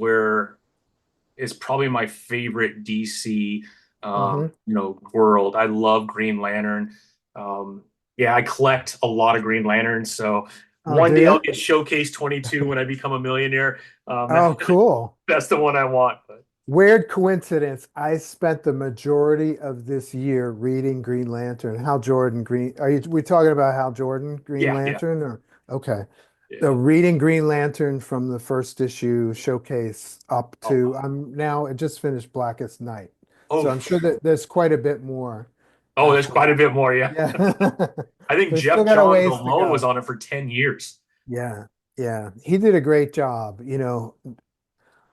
[SPEAKER 1] probably my favorite DC
[SPEAKER 2] Hmm.
[SPEAKER 1] world. I love Green Lantern. Um, yeah, I collect a lot of Green Lanterns, so
[SPEAKER 2] Oh,
[SPEAKER 1] one
[SPEAKER 2] do
[SPEAKER 1] day I'll
[SPEAKER 2] you?
[SPEAKER 1] get Showcase 22 when I become a millionaire.
[SPEAKER 2] Oh, cool.
[SPEAKER 1] That's the one I want. But
[SPEAKER 2] Weird coincidence. I spent the majority of this year reading Green Lantern. We talking about Hal Jordan, Green
[SPEAKER 1] yeah, yeah,
[SPEAKER 2] Lantern, or okay. The
[SPEAKER 1] Yeah.
[SPEAKER 2] reading Green Lantern from the first issue showcase up
[SPEAKER 1] Oh,
[SPEAKER 2] to I'm now I just finished Blackest Night. So
[SPEAKER 1] oh,
[SPEAKER 2] I'm sure that there's quite a bit more
[SPEAKER 1] oh, there's
[SPEAKER 2] after
[SPEAKER 1] quite a
[SPEAKER 2] that.
[SPEAKER 1] bit more. Yeah.
[SPEAKER 2] Yeah.
[SPEAKER 1] I think
[SPEAKER 2] So we still
[SPEAKER 1] Jeff
[SPEAKER 2] got a
[SPEAKER 1] Johns
[SPEAKER 2] ways to
[SPEAKER 1] alone was
[SPEAKER 2] go.
[SPEAKER 1] on it for 10 years.
[SPEAKER 2] Yeah. Yeah. He did a great job.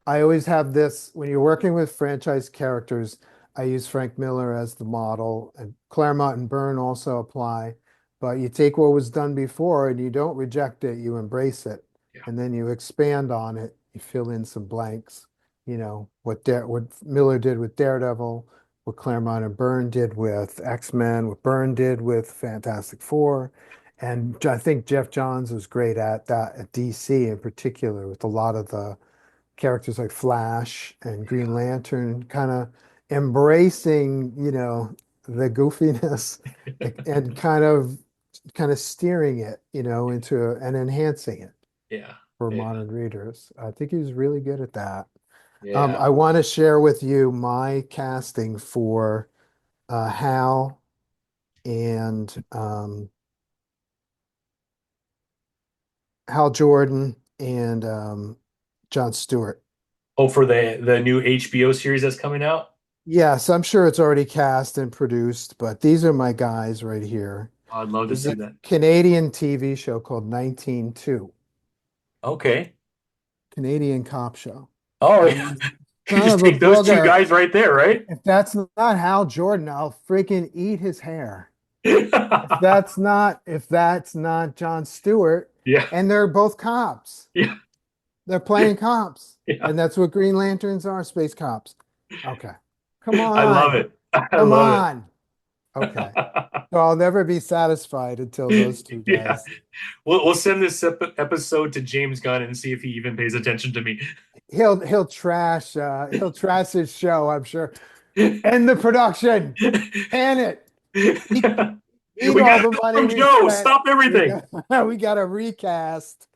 [SPEAKER 2] I always have this when you're working with franchise characters, I use Frank Miller as the model, and Claremont and Byrne also apply. But you take what was done before and you don't reject it, you embrace it,
[SPEAKER 1] Yeah.
[SPEAKER 2] and then you expand on it. You fill in some blanks. What Miller did with Daredevil, what Claremont and Byrne did with X-Men, what Byrne did with Fantastic Four. And I think Jeff Johns was great at that at DC in particular with a lot of the characters like Flash and Green Lantern kind of embracing, the goofiness and kind of steering it, into and enhancing it
[SPEAKER 1] Yeah.
[SPEAKER 2] for
[SPEAKER 1] Yeah.
[SPEAKER 2] modern readers. I think he was really good at that.
[SPEAKER 1] Yeah.
[SPEAKER 2] I want to share with you my casting for Hal and Hal Jordan and John Stewart.
[SPEAKER 1] Oh, for the new HBO series that's coming out?
[SPEAKER 2] Yes, I'm sure it's already cast and produced, but these are my guys right here.
[SPEAKER 1] I'd love to
[SPEAKER 2] There's
[SPEAKER 1] see
[SPEAKER 2] a
[SPEAKER 1] that.
[SPEAKER 2] Canadian TV show called 192,
[SPEAKER 1] Okay.
[SPEAKER 2] Canadian cop show.
[SPEAKER 1] Oh,
[SPEAKER 2] And
[SPEAKER 1] yeah.
[SPEAKER 2] this
[SPEAKER 1] You
[SPEAKER 2] son
[SPEAKER 1] just
[SPEAKER 2] of a
[SPEAKER 1] take those two
[SPEAKER 2] booger,
[SPEAKER 1] guys right there, right?
[SPEAKER 2] if that's not Hal Jordan, I'll freaking eat his hair. If that's not John Stewart,
[SPEAKER 1] Yeah.
[SPEAKER 2] and they're both cops.
[SPEAKER 1] Yeah.
[SPEAKER 2] They're playing cops.
[SPEAKER 1] Yeah.
[SPEAKER 2] And that's what Green Lanterns are, space cops. Okay. Come
[SPEAKER 1] I love
[SPEAKER 2] on.
[SPEAKER 1] it. I
[SPEAKER 2] Come
[SPEAKER 1] love it.
[SPEAKER 2] on. Okay. So I'll never be satisfied until those two
[SPEAKER 1] Yeah.
[SPEAKER 2] guys.
[SPEAKER 1] We'll send this episode to James Gunn and see if he even pays attention to me.
[SPEAKER 2] He'll trash his show, I'm sure. End the production. Can it. Eat, eat
[SPEAKER 1] We
[SPEAKER 2] all
[SPEAKER 1] got
[SPEAKER 2] the
[SPEAKER 1] to
[SPEAKER 2] money
[SPEAKER 1] from
[SPEAKER 2] we
[SPEAKER 1] Joe.
[SPEAKER 2] spent.
[SPEAKER 1] Stop
[SPEAKER 2] We
[SPEAKER 1] everything.
[SPEAKER 2] got we got to recast.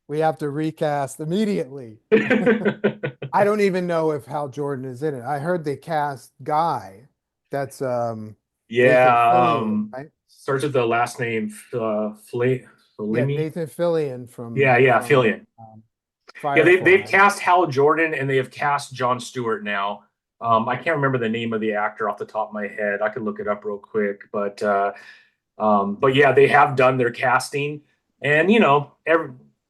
[SPEAKER 2] We have to recast immediately. I don't even know if Hal Jordan is in it. I heard they cast Guy. That's Nathan
[SPEAKER 1] Yeah.
[SPEAKER 2] Fillion, right?
[SPEAKER 1] Starts with the last name,
[SPEAKER 2] Yeah,
[SPEAKER 1] Flamy.
[SPEAKER 2] Nathan Fillion from
[SPEAKER 1] Yeah, yeah,
[SPEAKER 2] from
[SPEAKER 1] Fillion. Yeah, they've
[SPEAKER 2] Firefly.
[SPEAKER 1] cast Hal Jordan and they have cast Jon Stewart now. I can't remember the name of the actor off the top of my head. I could look it up real quick, but yeah, they have done their casting, and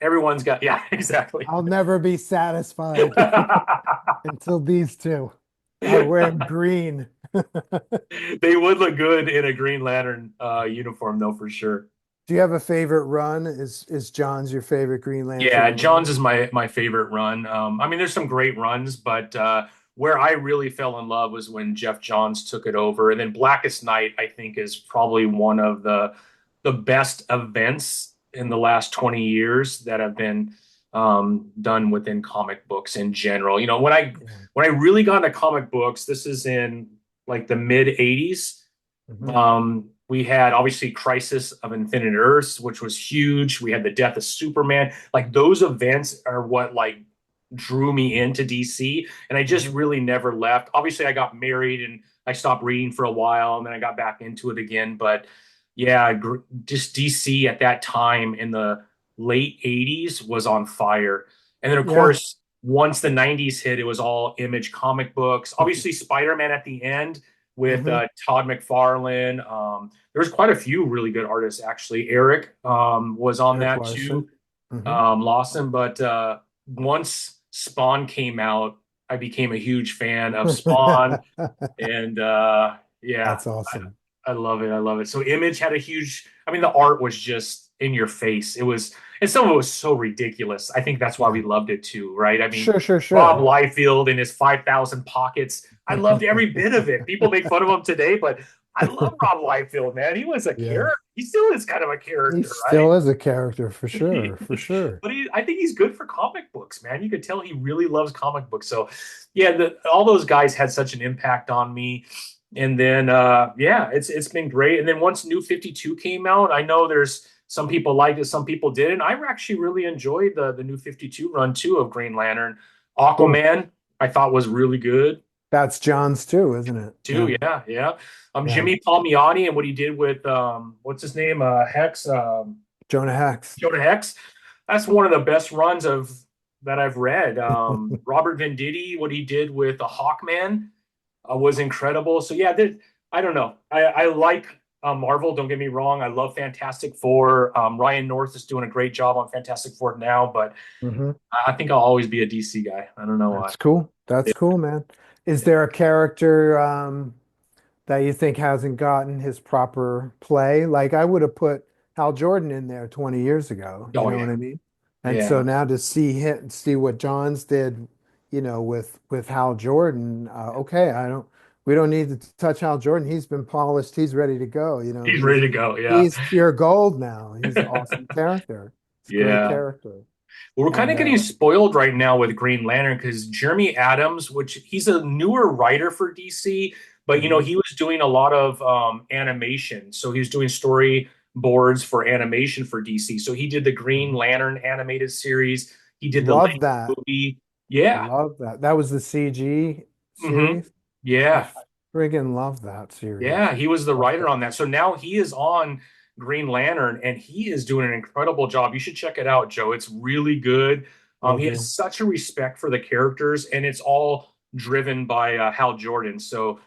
[SPEAKER 1] everyone's got yeah, exactly.
[SPEAKER 2] I'll never be satisfied until these two are wearing green.
[SPEAKER 1] They would look good in a Green Lantern uniform, though, for sure.
[SPEAKER 2] Do you have a favorite run? Is John's your favorite Green
[SPEAKER 1] Yeah,
[SPEAKER 2] Lantern
[SPEAKER 1] John's
[SPEAKER 2] run?
[SPEAKER 1] is my favorite run. I mean, there's some great runs, but where I really fell in love was when Jeff Johns took it over, and then Blackest Night, I think, is probably one of the best events in the last 20 years that have been done within comic books in general.
[SPEAKER 2] Yeah.
[SPEAKER 1] When I really got into comic books, this is in like the mid 80s.
[SPEAKER 2] Mhm.
[SPEAKER 1] We had obviously Crisis of Infinite Earths, which was huge. We had the death of Superman. Like those events are what like drew me into DC, and I just
[SPEAKER 2] Mhm.
[SPEAKER 1] really never left. Obviously, I got married and I stopped reading for a while, and then I got back into it again. But yeah, just DC at that time in the late '80s was on fire, and then of
[SPEAKER 2] Yeah.
[SPEAKER 1] course once the '90s hit, it was all Image comic books. Obviously, Spider-Man at the end with
[SPEAKER 2] Hmm.
[SPEAKER 1] Todd McFarlane. There was quite a few really good artists actually. Eric was on
[SPEAKER 2] Eric
[SPEAKER 1] that
[SPEAKER 2] Larson.
[SPEAKER 1] too,
[SPEAKER 2] Hmm.
[SPEAKER 1] Lawson. But once Spawn came out, I became a huge fan of Spawn, and yeah,
[SPEAKER 2] That's awesome.
[SPEAKER 1] I love it. I love it. So Image had a huge. I mean, the art was just in your face. It was, and some of it was so ridiculous. I think that's why
[SPEAKER 2] Yeah.
[SPEAKER 1] we loved it too, right? I mean,
[SPEAKER 2] Sure, sure,
[SPEAKER 1] Rob
[SPEAKER 2] sure.
[SPEAKER 1] Liefeld and his 5,000 pockets. I loved every bit of it. People make fun of him today, but I love Rob Liefeld, man. He was a
[SPEAKER 2] Yeah.
[SPEAKER 1] character. He still is kind of a
[SPEAKER 2] He
[SPEAKER 1] character, right?
[SPEAKER 2] still is a character for sure, for sure.
[SPEAKER 1] But I think he's good for comic books, man. You could tell he really loves comic books. So, yeah, all those guys had such an impact on me. And then, yeah, it's been great. And then once New 52 came out, I know there's some people liked it, some people didn't. I actually really enjoyed the New 52 run too of Green Lantern.
[SPEAKER 2] Cool.
[SPEAKER 1] Aquaman, I thought was really good
[SPEAKER 2] That's John's too, isn't it?
[SPEAKER 1] too.
[SPEAKER 2] Yeah.
[SPEAKER 1] Yeah, yeah.
[SPEAKER 2] Yeah.
[SPEAKER 1] Jimmy Palmiotti and what he did with what's his name, Hex,
[SPEAKER 2] Jonah Hex.
[SPEAKER 1] Jonah Hex. that's one of the best runs of that I've read. Robert Venditti, what he did with the Hawkman was incredible. So yeah, I don't know. I like Marvel. Don't get me wrong. I love Fantastic Four. Ryan North is doing a great job on Fantastic Four now, but
[SPEAKER 2] Hmm.
[SPEAKER 1] I think I'll always be a DC guy. I don't know why.
[SPEAKER 2] That's cool. That's cool, man. Is there a character that you think hasn't gotten his proper play? Like I would have put Hal Jordan in there 20 years ago, you
[SPEAKER 1] Oh
[SPEAKER 2] know
[SPEAKER 1] yeah,
[SPEAKER 2] what I mean? And so
[SPEAKER 1] yeah.
[SPEAKER 2] now to see him, see what Johns did, with Hal Jordan, okay, we don't need to touch Hal Jordan. He's been polished. He's ready to go.
[SPEAKER 1] He's ready to go. Yeah,
[SPEAKER 2] He's pure gold now. He's an awesome character. It's a great
[SPEAKER 1] yeah.
[SPEAKER 2] character.
[SPEAKER 1] Well, we're kind
[SPEAKER 2] And
[SPEAKER 1] of getting spoiled right now with Green Lantern because Jeremy Adams, which he's a newer writer for DC, but
[SPEAKER 2] mhm.
[SPEAKER 1] he was doing a lot of animation. So he was doing storyboards for animation for DC. So he did the Green
[SPEAKER 2] Mhm.
[SPEAKER 1] Lantern animated series. He did the
[SPEAKER 2] Love
[SPEAKER 1] Lego
[SPEAKER 2] that.
[SPEAKER 1] movie. Yeah.
[SPEAKER 2] Love that. That was the CG
[SPEAKER 1] Hmm.
[SPEAKER 2] series. I
[SPEAKER 1] Yeah.
[SPEAKER 2] friggin' love that series.
[SPEAKER 1] Yeah, he was the
[SPEAKER 2] Loved
[SPEAKER 1] writer
[SPEAKER 2] it.
[SPEAKER 1] on that. So now he is on Green Lantern and he is doing an incredible job. You should check it out, Joe. It's really good.
[SPEAKER 2] Will
[SPEAKER 1] He has
[SPEAKER 2] do.
[SPEAKER 1] such a respect for the characters and it's all driven by Hal Jordan. So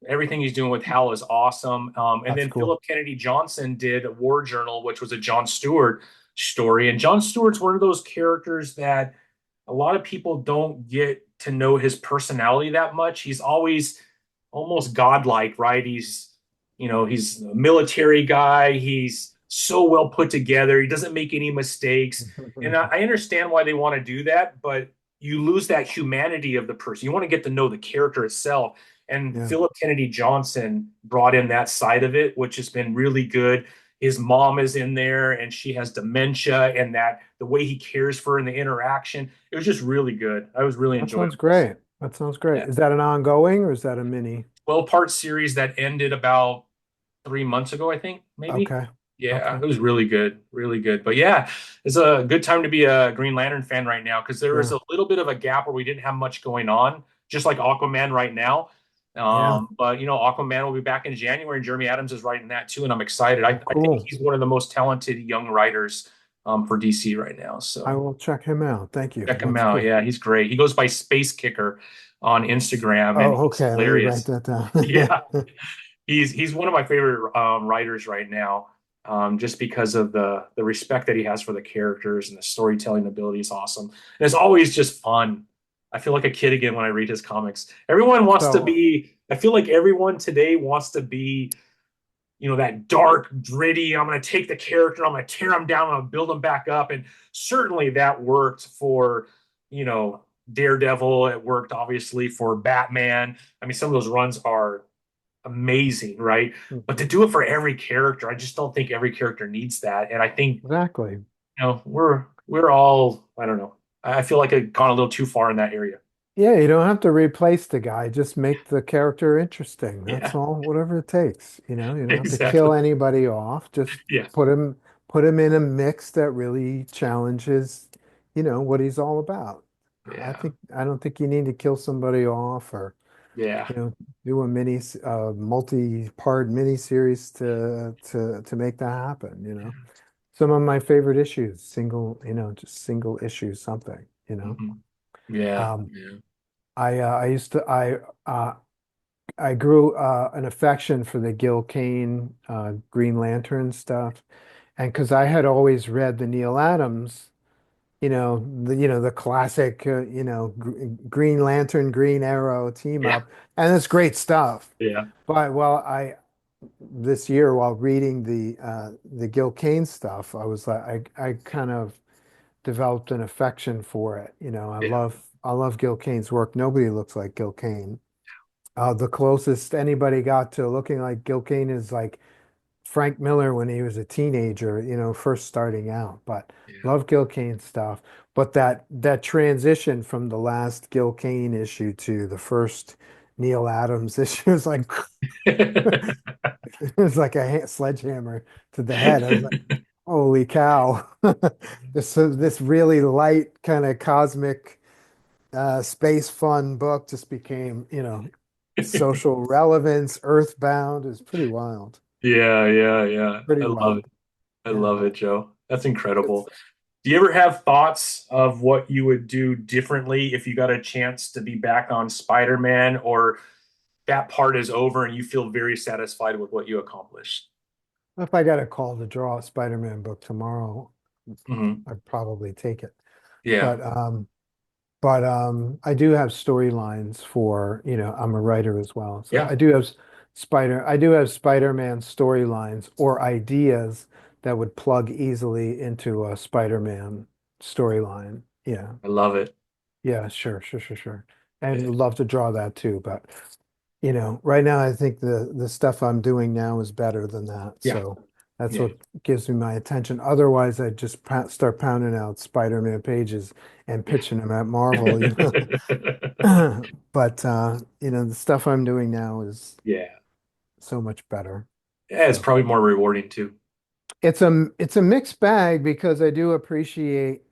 [SPEAKER 1] everything he's doing with Hal is awesome. And
[SPEAKER 2] That's
[SPEAKER 1] then
[SPEAKER 2] cool.
[SPEAKER 1] Philip Kennedy Johnson did a War Journal, which was a John Stewart story. And John Stewart's one of those characters that a lot of people don't get to know his personality that much. He's always almost godlike, right? He's a military guy. He's so well put together. He doesn't make any mistakes. And I understand why they want to do that, but you lose that humanity of the person. You want to get to know the character itself. And
[SPEAKER 2] Yeah,
[SPEAKER 1] Philip Kennedy Johnson brought in that side of it, which has been really good. His mom is in there and she has dementia, and that the way he cares for her and the interaction, it was just really good. I was really
[SPEAKER 2] that
[SPEAKER 1] enjoying
[SPEAKER 2] sounds
[SPEAKER 1] this.
[SPEAKER 2] great. That sounds great.
[SPEAKER 1] Yeah.
[SPEAKER 2] Is that an ongoing or is that a mini?
[SPEAKER 1] 12-part series that ended about 3 months ago, I think, maybe.
[SPEAKER 2] Okay.
[SPEAKER 1] Yeah,
[SPEAKER 2] Okay.
[SPEAKER 1] it was really good, really good. But yeah, it's a good time to be a Green Lantern fan right now because there was
[SPEAKER 2] Yeah.
[SPEAKER 1] a little bit of a gap where we didn't have much going on, just like Aquaman right now.
[SPEAKER 2] Yeah.
[SPEAKER 1] But Aquaman will be back in January, and Jeremy Adams is writing that too, and I'm excited. I
[SPEAKER 2] Oh,
[SPEAKER 1] think
[SPEAKER 2] cool.
[SPEAKER 1] he's one of the most talented young writers for DC right now.
[SPEAKER 2] I
[SPEAKER 1] So
[SPEAKER 2] will check him out. Thank you.
[SPEAKER 1] check him
[SPEAKER 2] That's
[SPEAKER 1] out.
[SPEAKER 2] cool.
[SPEAKER 1] Yeah, he's great. He goes by Space Kicker on Instagram, and
[SPEAKER 2] Oh,
[SPEAKER 1] he's
[SPEAKER 2] okay. Let me write
[SPEAKER 1] hilarious.
[SPEAKER 2] that
[SPEAKER 1] Yeah,
[SPEAKER 2] down.
[SPEAKER 1] he's one of my favorite writers right now, just because of the respect that he has for the characters and the storytelling ability is awesome. And it's always just fun. I feel like a kid again when I read his comics. Everyone wants to
[SPEAKER 2] So,
[SPEAKER 1] be. I feel like everyone today wants to be, that dark, gritty. I'm going to take the character, I'm going to tear him down, I'm going to build him back up, and certainly that worked for, you know, Daredevil. It worked obviously for Batman. I mean, some of those runs are amazing, right? But to
[SPEAKER 2] mhm.
[SPEAKER 1] do it for every character, I just don't think every character needs that. And I think,
[SPEAKER 2] Exactly.
[SPEAKER 1] we're all, I don't know. I feel like I've gone a little too far in that area.
[SPEAKER 2] Yeah, you don't have to replace the guy. Just make the character interesting. That's
[SPEAKER 1] Yeah,
[SPEAKER 2] all, whatever it takes. You don't have to
[SPEAKER 1] exactly.
[SPEAKER 2] kill anybody off. Just
[SPEAKER 1] Yeah,
[SPEAKER 2] put him in a mix that really challenges, what he's all about.
[SPEAKER 1] yeah,
[SPEAKER 2] I don't think you need to kill somebody off or,
[SPEAKER 1] yeah.
[SPEAKER 2] do a multi-part mini series to make that happen. Some of my favorite issues, just single issues, something.
[SPEAKER 1] Mhm. Yeah,
[SPEAKER 2] Um,
[SPEAKER 1] yeah,
[SPEAKER 2] I used to I grew an affection for the Gil Kane Green Lantern stuff, and because I had always read the Neil Adams, the classic, Green Lantern, Green Arrow team
[SPEAKER 1] yeah,
[SPEAKER 2] up, and it's great stuff.
[SPEAKER 1] yeah,
[SPEAKER 2] But I this year while reading the Gil Kane stuff, I was like I kind of developed an affection for it.
[SPEAKER 1] yeah.
[SPEAKER 2] I love Gil Kane's work. Nobody looks like Gil Kane. The closest anybody got to looking like Gil Kane is like Frank Miller when he was a teenager, first starting out. But love Gil Kane stuff. But that transition from the last Gil Kane issue to the first Neil Adams issue is like
[SPEAKER 1] Yeah.
[SPEAKER 2] it was like a sledgehammer to the head. I was like, holy cow. This really light kind of cosmic space fun book just became, social relevance, earthbound is pretty wild.
[SPEAKER 1] Yeah, yeah, yeah.
[SPEAKER 2] Pretty
[SPEAKER 1] I love it.
[SPEAKER 2] wild.
[SPEAKER 1] I
[SPEAKER 2] Yeah.
[SPEAKER 1] love it, Joe. That's incredible. Do you ever have thoughts of what you would do differently if you got a chance to be back on Spider-Man, or that part is over and you feel very satisfied with what you accomplished?
[SPEAKER 2] If I got a call to draw a Spider-Man book tomorrow,
[SPEAKER 1] Hmm.
[SPEAKER 2] I'd probably take it.
[SPEAKER 1] Yeah.
[SPEAKER 2] But I do have storylines for, I'm a writer as well. So
[SPEAKER 1] Yeah.
[SPEAKER 2] I do have Spider-Man storylines or ideas that would plug easily into a Spider-Man storyline. Yeah.
[SPEAKER 1] I love it.
[SPEAKER 2] Yeah, sure, sure, sure, sure. And
[SPEAKER 1] Yeah.
[SPEAKER 2] would love to draw that too, but right now I think the stuff I'm doing now is better than that.
[SPEAKER 1] Yeah.
[SPEAKER 2] So that's
[SPEAKER 1] Yeah.
[SPEAKER 2] what gives me my attention. Otherwise, I'd just start pounding out Spider-Man pages and pitching them at Marvel. But the stuff I'm doing now is
[SPEAKER 1] Yeah.
[SPEAKER 2] so much better.
[SPEAKER 1] Yeah, it's
[SPEAKER 2] So
[SPEAKER 1] probably more rewarding too.
[SPEAKER 2] it's a mixed bag because I do appreciate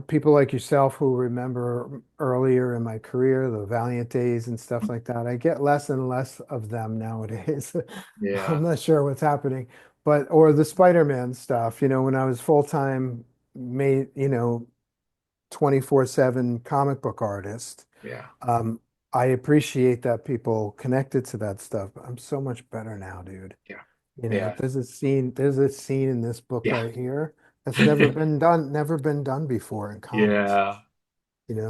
[SPEAKER 2] people like yourself who remember earlier in my career, the Valiant days and stuff like that. I get less and less of them nowadays.
[SPEAKER 1] Yeah.
[SPEAKER 2] I'm not sure what's happening, but or the Spider-Man stuff, when I was full-time made, 24/7 comic book artist.
[SPEAKER 1] Yeah.
[SPEAKER 2] Um, I appreciate that people connected to that stuff. But I'm so much better now, dude.
[SPEAKER 1] Yeah. Yeah.
[SPEAKER 2] There's a scene in this book
[SPEAKER 1] Yeah.
[SPEAKER 2] right here that's never been done before in comics.
[SPEAKER 1] Yeah.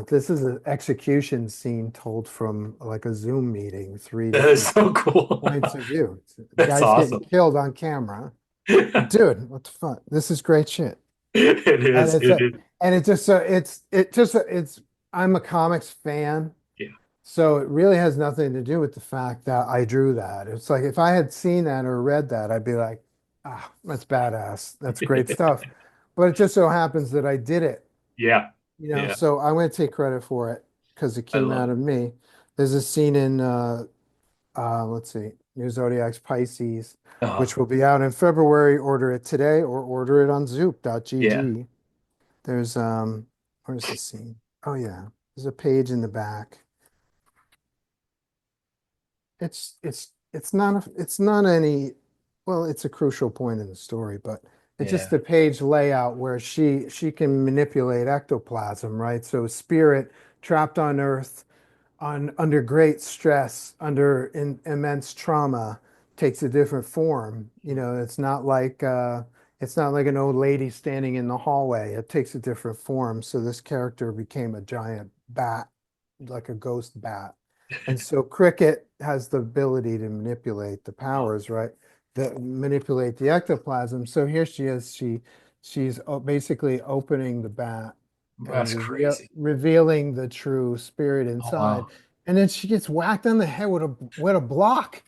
[SPEAKER 2] This is an execution scene told from like a Zoom meeting, three
[SPEAKER 1] That is
[SPEAKER 2] different
[SPEAKER 1] so cool.
[SPEAKER 2] points of view. The
[SPEAKER 1] That's
[SPEAKER 2] guy's getting
[SPEAKER 1] awesome.
[SPEAKER 2] killed on camera.
[SPEAKER 1] It
[SPEAKER 2] Dude, what the fuck? This is great shit. And
[SPEAKER 1] is.
[SPEAKER 2] it's
[SPEAKER 1] It
[SPEAKER 2] a,
[SPEAKER 1] is.
[SPEAKER 2] and it just so it just it's I'm a comics fan.
[SPEAKER 1] Yeah.
[SPEAKER 2] So it really has nothing to do with the fact that I drew that. It's like if I had seen that or read that, I'd be like, ah, that's badass. That's great stuff. But it just so happens that I did it,
[SPEAKER 1] Yeah. Yeah.
[SPEAKER 2] so I'm going to take credit for it because it
[SPEAKER 1] I
[SPEAKER 2] came
[SPEAKER 1] love
[SPEAKER 2] out
[SPEAKER 1] it.
[SPEAKER 2] of me. There's a scene in let's see, New ZODIAX Pisces,
[SPEAKER 1] Uh,
[SPEAKER 2] which will be out in February. Order it today or order it on
[SPEAKER 1] yeah.
[SPEAKER 2] zoop.gg. There's where's the scene? Oh yeah, there's a page in the back. It's not any, well, it's a crucial point in the story, but it's just
[SPEAKER 1] Yeah.
[SPEAKER 2] the page layout where she can manipulate ectoplasm, right? So spirit trapped on Earth under great stress, under immense trauma, takes a different form. It's not like an old lady standing in the hallway. It takes a different form. So this character became a giant bat, like a ghost bat. And so Cricket has the ability to manipulate the
[SPEAKER 1] Oh,
[SPEAKER 2] powers, right? Manipulate the ectoplasm. So here she is. She's basically opening the bat and
[SPEAKER 1] that's crazy.
[SPEAKER 2] revealing the true spirit
[SPEAKER 1] Oh
[SPEAKER 2] inside.
[SPEAKER 1] wow.
[SPEAKER 2] And then she gets whacked on the head with a block.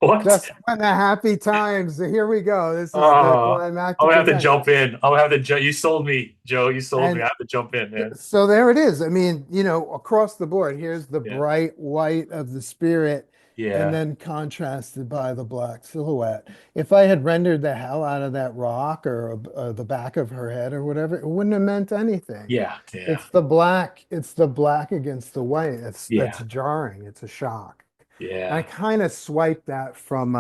[SPEAKER 1] What?
[SPEAKER 2] Just when the happy times. Here we go. This is the
[SPEAKER 1] Uh, I'll
[SPEAKER 2] climactic
[SPEAKER 1] have to
[SPEAKER 2] event.
[SPEAKER 1] jump in. I'll have to you sold me, Joe. You sold me.
[SPEAKER 2] And
[SPEAKER 1] I have to jump in, man.
[SPEAKER 2] so there it is. I mean, across the board, here's the
[SPEAKER 1] Yeah.
[SPEAKER 2] bright white of the spirit, and
[SPEAKER 1] Yeah.
[SPEAKER 2] then contrasted by the black silhouette. If I had rendered the hell out of that rock or the back of her head or whatever, it wouldn't have meant anything.
[SPEAKER 1] Yeah. Yeah.
[SPEAKER 2] It's the black against the white. That's
[SPEAKER 1] Yeah.
[SPEAKER 2] jarring. It's a shock. And I
[SPEAKER 1] Yeah.
[SPEAKER 2] kind of swiped that from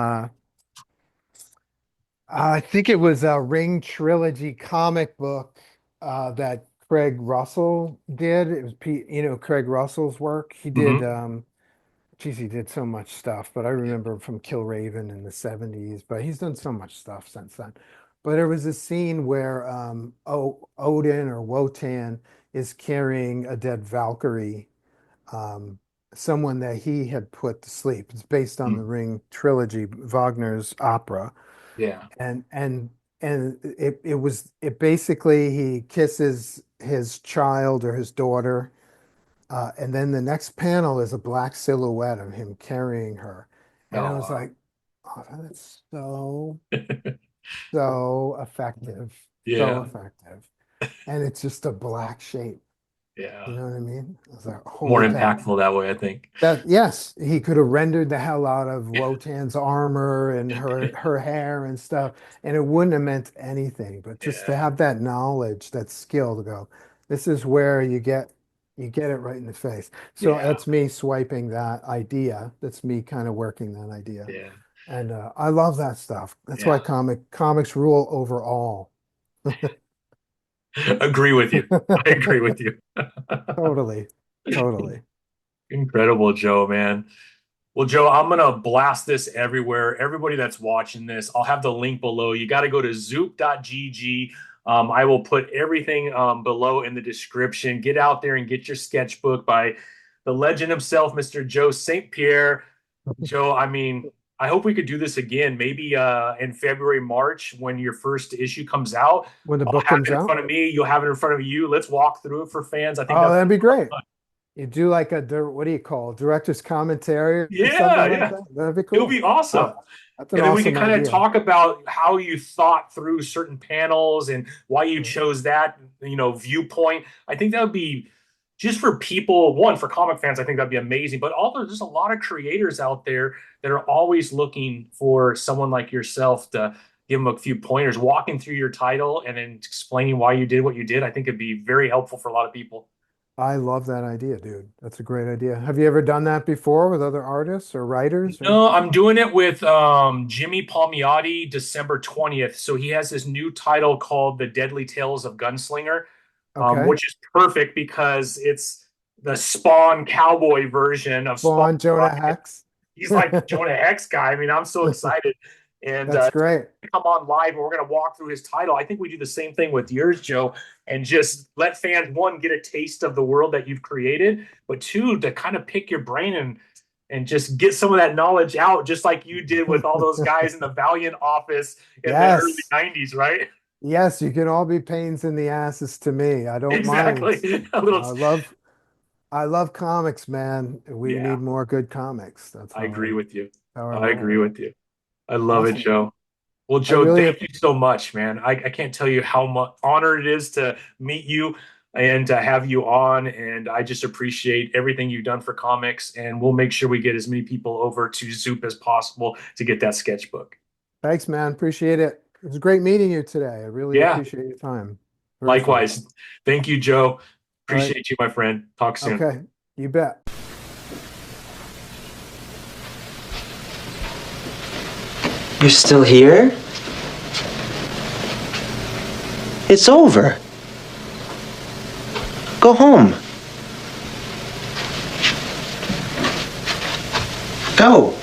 [SPEAKER 2] I think it was a Ring Trilogy comic book that Craig Russell did. It was Craig Russell's work. He did
[SPEAKER 1] Hmm.
[SPEAKER 2] geez, he did so much stuff, but I remember him from Kill Raven in the 70s, but he's done so much stuff since then. But there was a scene where Odin or Wotan is carrying a dead Valkyrie, um, someone that he had put to sleep. It's based on the Ring Trilogy, Wagner's opera,
[SPEAKER 1] Yeah.
[SPEAKER 2] and it basically he kisses his child or his daughter, and then the next panel is a black silhouette of him carrying her, and I
[SPEAKER 1] Oh
[SPEAKER 2] was
[SPEAKER 1] wow.
[SPEAKER 2] like, oh, that's so effective, so
[SPEAKER 1] Yeah.
[SPEAKER 2] effective, and it's just a black shape. You
[SPEAKER 1] Yeah.
[SPEAKER 2] know what I mean? I was like,
[SPEAKER 1] More
[SPEAKER 2] holy cow.
[SPEAKER 1] impactful that way, I think.
[SPEAKER 2] That yes, he could have rendered the hell out of Wotan's armor and her hair and stuff, and it wouldn't have meant anything. But just to
[SPEAKER 1] Yeah.
[SPEAKER 2] have that knowledge, that skill to go, this is where you get it right in the face. So
[SPEAKER 1] Yeah.
[SPEAKER 2] that's me swiping that idea. That's me kind of working that idea.
[SPEAKER 1] Yeah.
[SPEAKER 2] And I love that stuff. That's why
[SPEAKER 1] Yeah.
[SPEAKER 2] comics rule overall.
[SPEAKER 1] Agree with you. I agree with you.
[SPEAKER 2] Totally. Totally.
[SPEAKER 1] Incredible, Joe, man. Well, Joe, I'm gonna blast this everywhere. Everybody that's watching this, I'll have the link below. You got to go to zoop.gg. I will put everything below in the description. Get out there and get your sketchbook by the legend himself, Mr. Joe St. Pierre. Joe, I mean, I hope we could do this again, maybe in February, March, when your first issue comes out.
[SPEAKER 2] When the
[SPEAKER 1] I'll
[SPEAKER 2] book
[SPEAKER 1] have
[SPEAKER 2] comes
[SPEAKER 1] it in
[SPEAKER 2] out.
[SPEAKER 1] front of me. You'll have it in front of you. Let's walk through it for fans. I think
[SPEAKER 2] Oh,
[SPEAKER 1] that'd be
[SPEAKER 2] that'd be
[SPEAKER 1] a lot of
[SPEAKER 2] great.
[SPEAKER 1] fun.
[SPEAKER 2] You do like what do you call it? Director's commentary or
[SPEAKER 1] Yeah,
[SPEAKER 2] something like
[SPEAKER 1] yeah.
[SPEAKER 2] that? That'd be
[SPEAKER 1] It'll
[SPEAKER 2] cool.
[SPEAKER 1] be awesome.
[SPEAKER 2] That's an
[SPEAKER 1] And then we can
[SPEAKER 2] awesome
[SPEAKER 1] kind of
[SPEAKER 2] idea.
[SPEAKER 1] talk about how you thought through certain panels and why you
[SPEAKER 2] Mhm.
[SPEAKER 1] chose that, viewpoint. I think that would be just for people, one, for comic fans, I think that'd be amazing. But also, there's a lot of creators out there that are always looking for someone like yourself to give them a few pointers, walking through your title and then explaining why you did what you did. I think it'd be very helpful for a lot of people.
[SPEAKER 2] I love that idea, dude. That's a great idea. Have you ever done that before with other artists or writers or?
[SPEAKER 1] No, I'm doing it with Jimmy Palmiotti, December 20th. So he has this new title called The Deadly Tales of Gunslinger,
[SPEAKER 2] Okay.
[SPEAKER 1] which is perfect because it's the Spawn cowboy version of Spawn.
[SPEAKER 2] Spawn, Jonah Hex.
[SPEAKER 1] He's like the Jonah Hex guy. I mean, I'm so excited. And
[SPEAKER 2] That's great.
[SPEAKER 1] come on live and we're going to walk through his title. I think we do the same thing with yours, Joe, and just let fans, one, get a taste of the world that you've created, but two, to kind of pick your brain and just get some of that knowledge out, just like you did with all those guys in the Valiant office in the early
[SPEAKER 2] Yes.
[SPEAKER 1] 90s, right?
[SPEAKER 2] Yes, you can all be pains in the asses to me. I don't mind.
[SPEAKER 1] Exactly. A little,
[SPEAKER 2] I love I love comics, man. We
[SPEAKER 1] yeah,
[SPEAKER 2] need more good comics.
[SPEAKER 1] I agree with you.
[SPEAKER 2] How I
[SPEAKER 1] I agree
[SPEAKER 2] roll.
[SPEAKER 1] with you. I love it,
[SPEAKER 2] Awesome.
[SPEAKER 1] Joe. Well,
[SPEAKER 2] I
[SPEAKER 1] Joe,
[SPEAKER 2] really
[SPEAKER 1] thank you so much, man. I can't tell you how much honor it is to meet you and to have you on. And I just appreciate everything you've done for comics. And we'll make sure we get as many people over to Zoop as possible to get that sketchbook.
[SPEAKER 2] Thanks, man. Appreciate it. It was great meeting you today. I really
[SPEAKER 1] Yeah,
[SPEAKER 2] appreciate your time. Very fun.
[SPEAKER 1] likewise. Thank you, Joe.
[SPEAKER 2] All right.
[SPEAKER 1] Appreciate you, my friend. Talk soon.
[SPEAKER 2] Okay. You bet.
[SPEAKER 3] You're still here? It's over. Go home. Go.